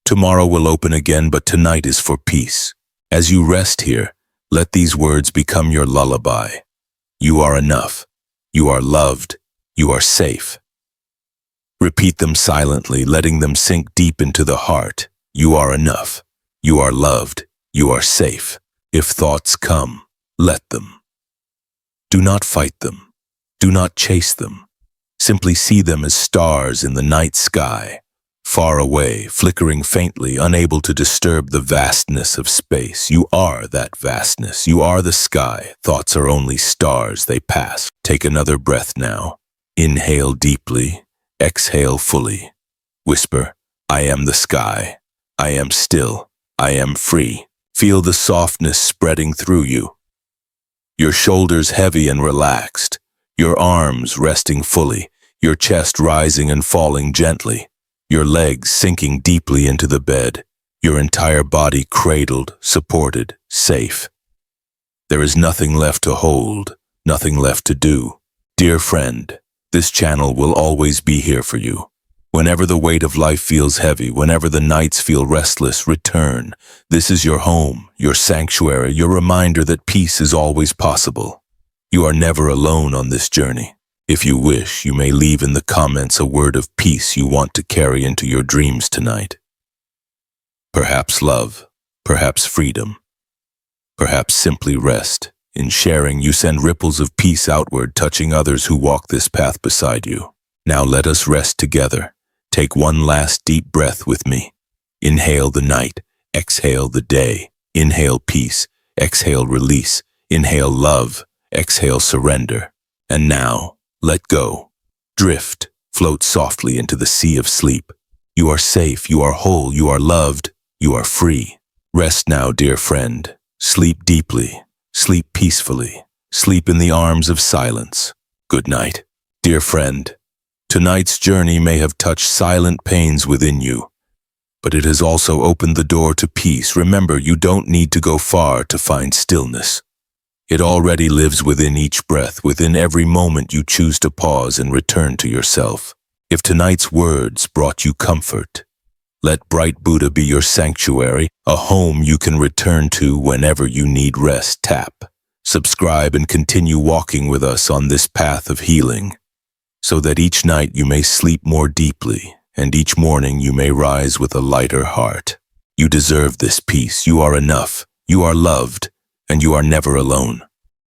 Tomorrow will open again, but tonight is for peace. As you rest here, let these words become your lullaby. You are enough. You are loved. You are safe. Repeat them silently, letting them sink deep into the heart. You are enough. You are loved. You are safe. If thoughts come, let them. Do not fight them. Do not chase them. Simply see them as stars in the night sky, far away, flickering faintly, unable to disturb the vastness of space. You are that vastness. You are the sky. Thoughts are only stars. They pass. Take another breath now. Inhale deeply. Exhale fully. Whisper, I am the sky. I am still. I am free. Feel the softness spreading through you. Your shoulders heavy and relaxed. Your arms resting fully. Your chest rising and falling gently. Your legs sinking deeply into the bed. Your entire body cradled, supported, safe. There is nothing left to hold, nothing left to do. Dear friend, this channel will always be here for you. Whenever the weight of life feels heavy, whenever the nights feel restless, return. This is your home, your sanctuary, your reminder that peace is always possible. You are never alone on this journey. If you wish, you may leave in the comments a word of peace you want to carry into your dreams tonight. Perhaps love, perhaps freedom, perhaps simply rest. In sharing, you send ripples of peace outward, touching others who walk this path beside you. Now let us rest together. Take one last deep breath with me. Inhale the night, exhale the day. Inhale peace, exhale release. Inhale love, exhale surrender. And now, let go. Drift, float softly into the sea of sleep. You are safe, you are whole, you are loved, you are free. Rest now, dear friend. Sleep deeply. Sleep peacefully. Sleep in the arms of silence. Good night. Dear friend, tonight's journey may have touched silent pains within you, but it has also opened the door to peace. Remember, you don't need to go far to find stillness. It already lives within each breath, within every moment you choose to pause and return to yourself. If tonight's words brought you comfort, let Bright Buddha be your sanctuary, a home you can return to whenever you need rest. Tap, subscribe, and continue walking with us on this path of healing, so that each night you may sleep more deeply, and each morning you may rise with a lighter heart. You deserve this peace. You are enough. You are loved, and you are never alone.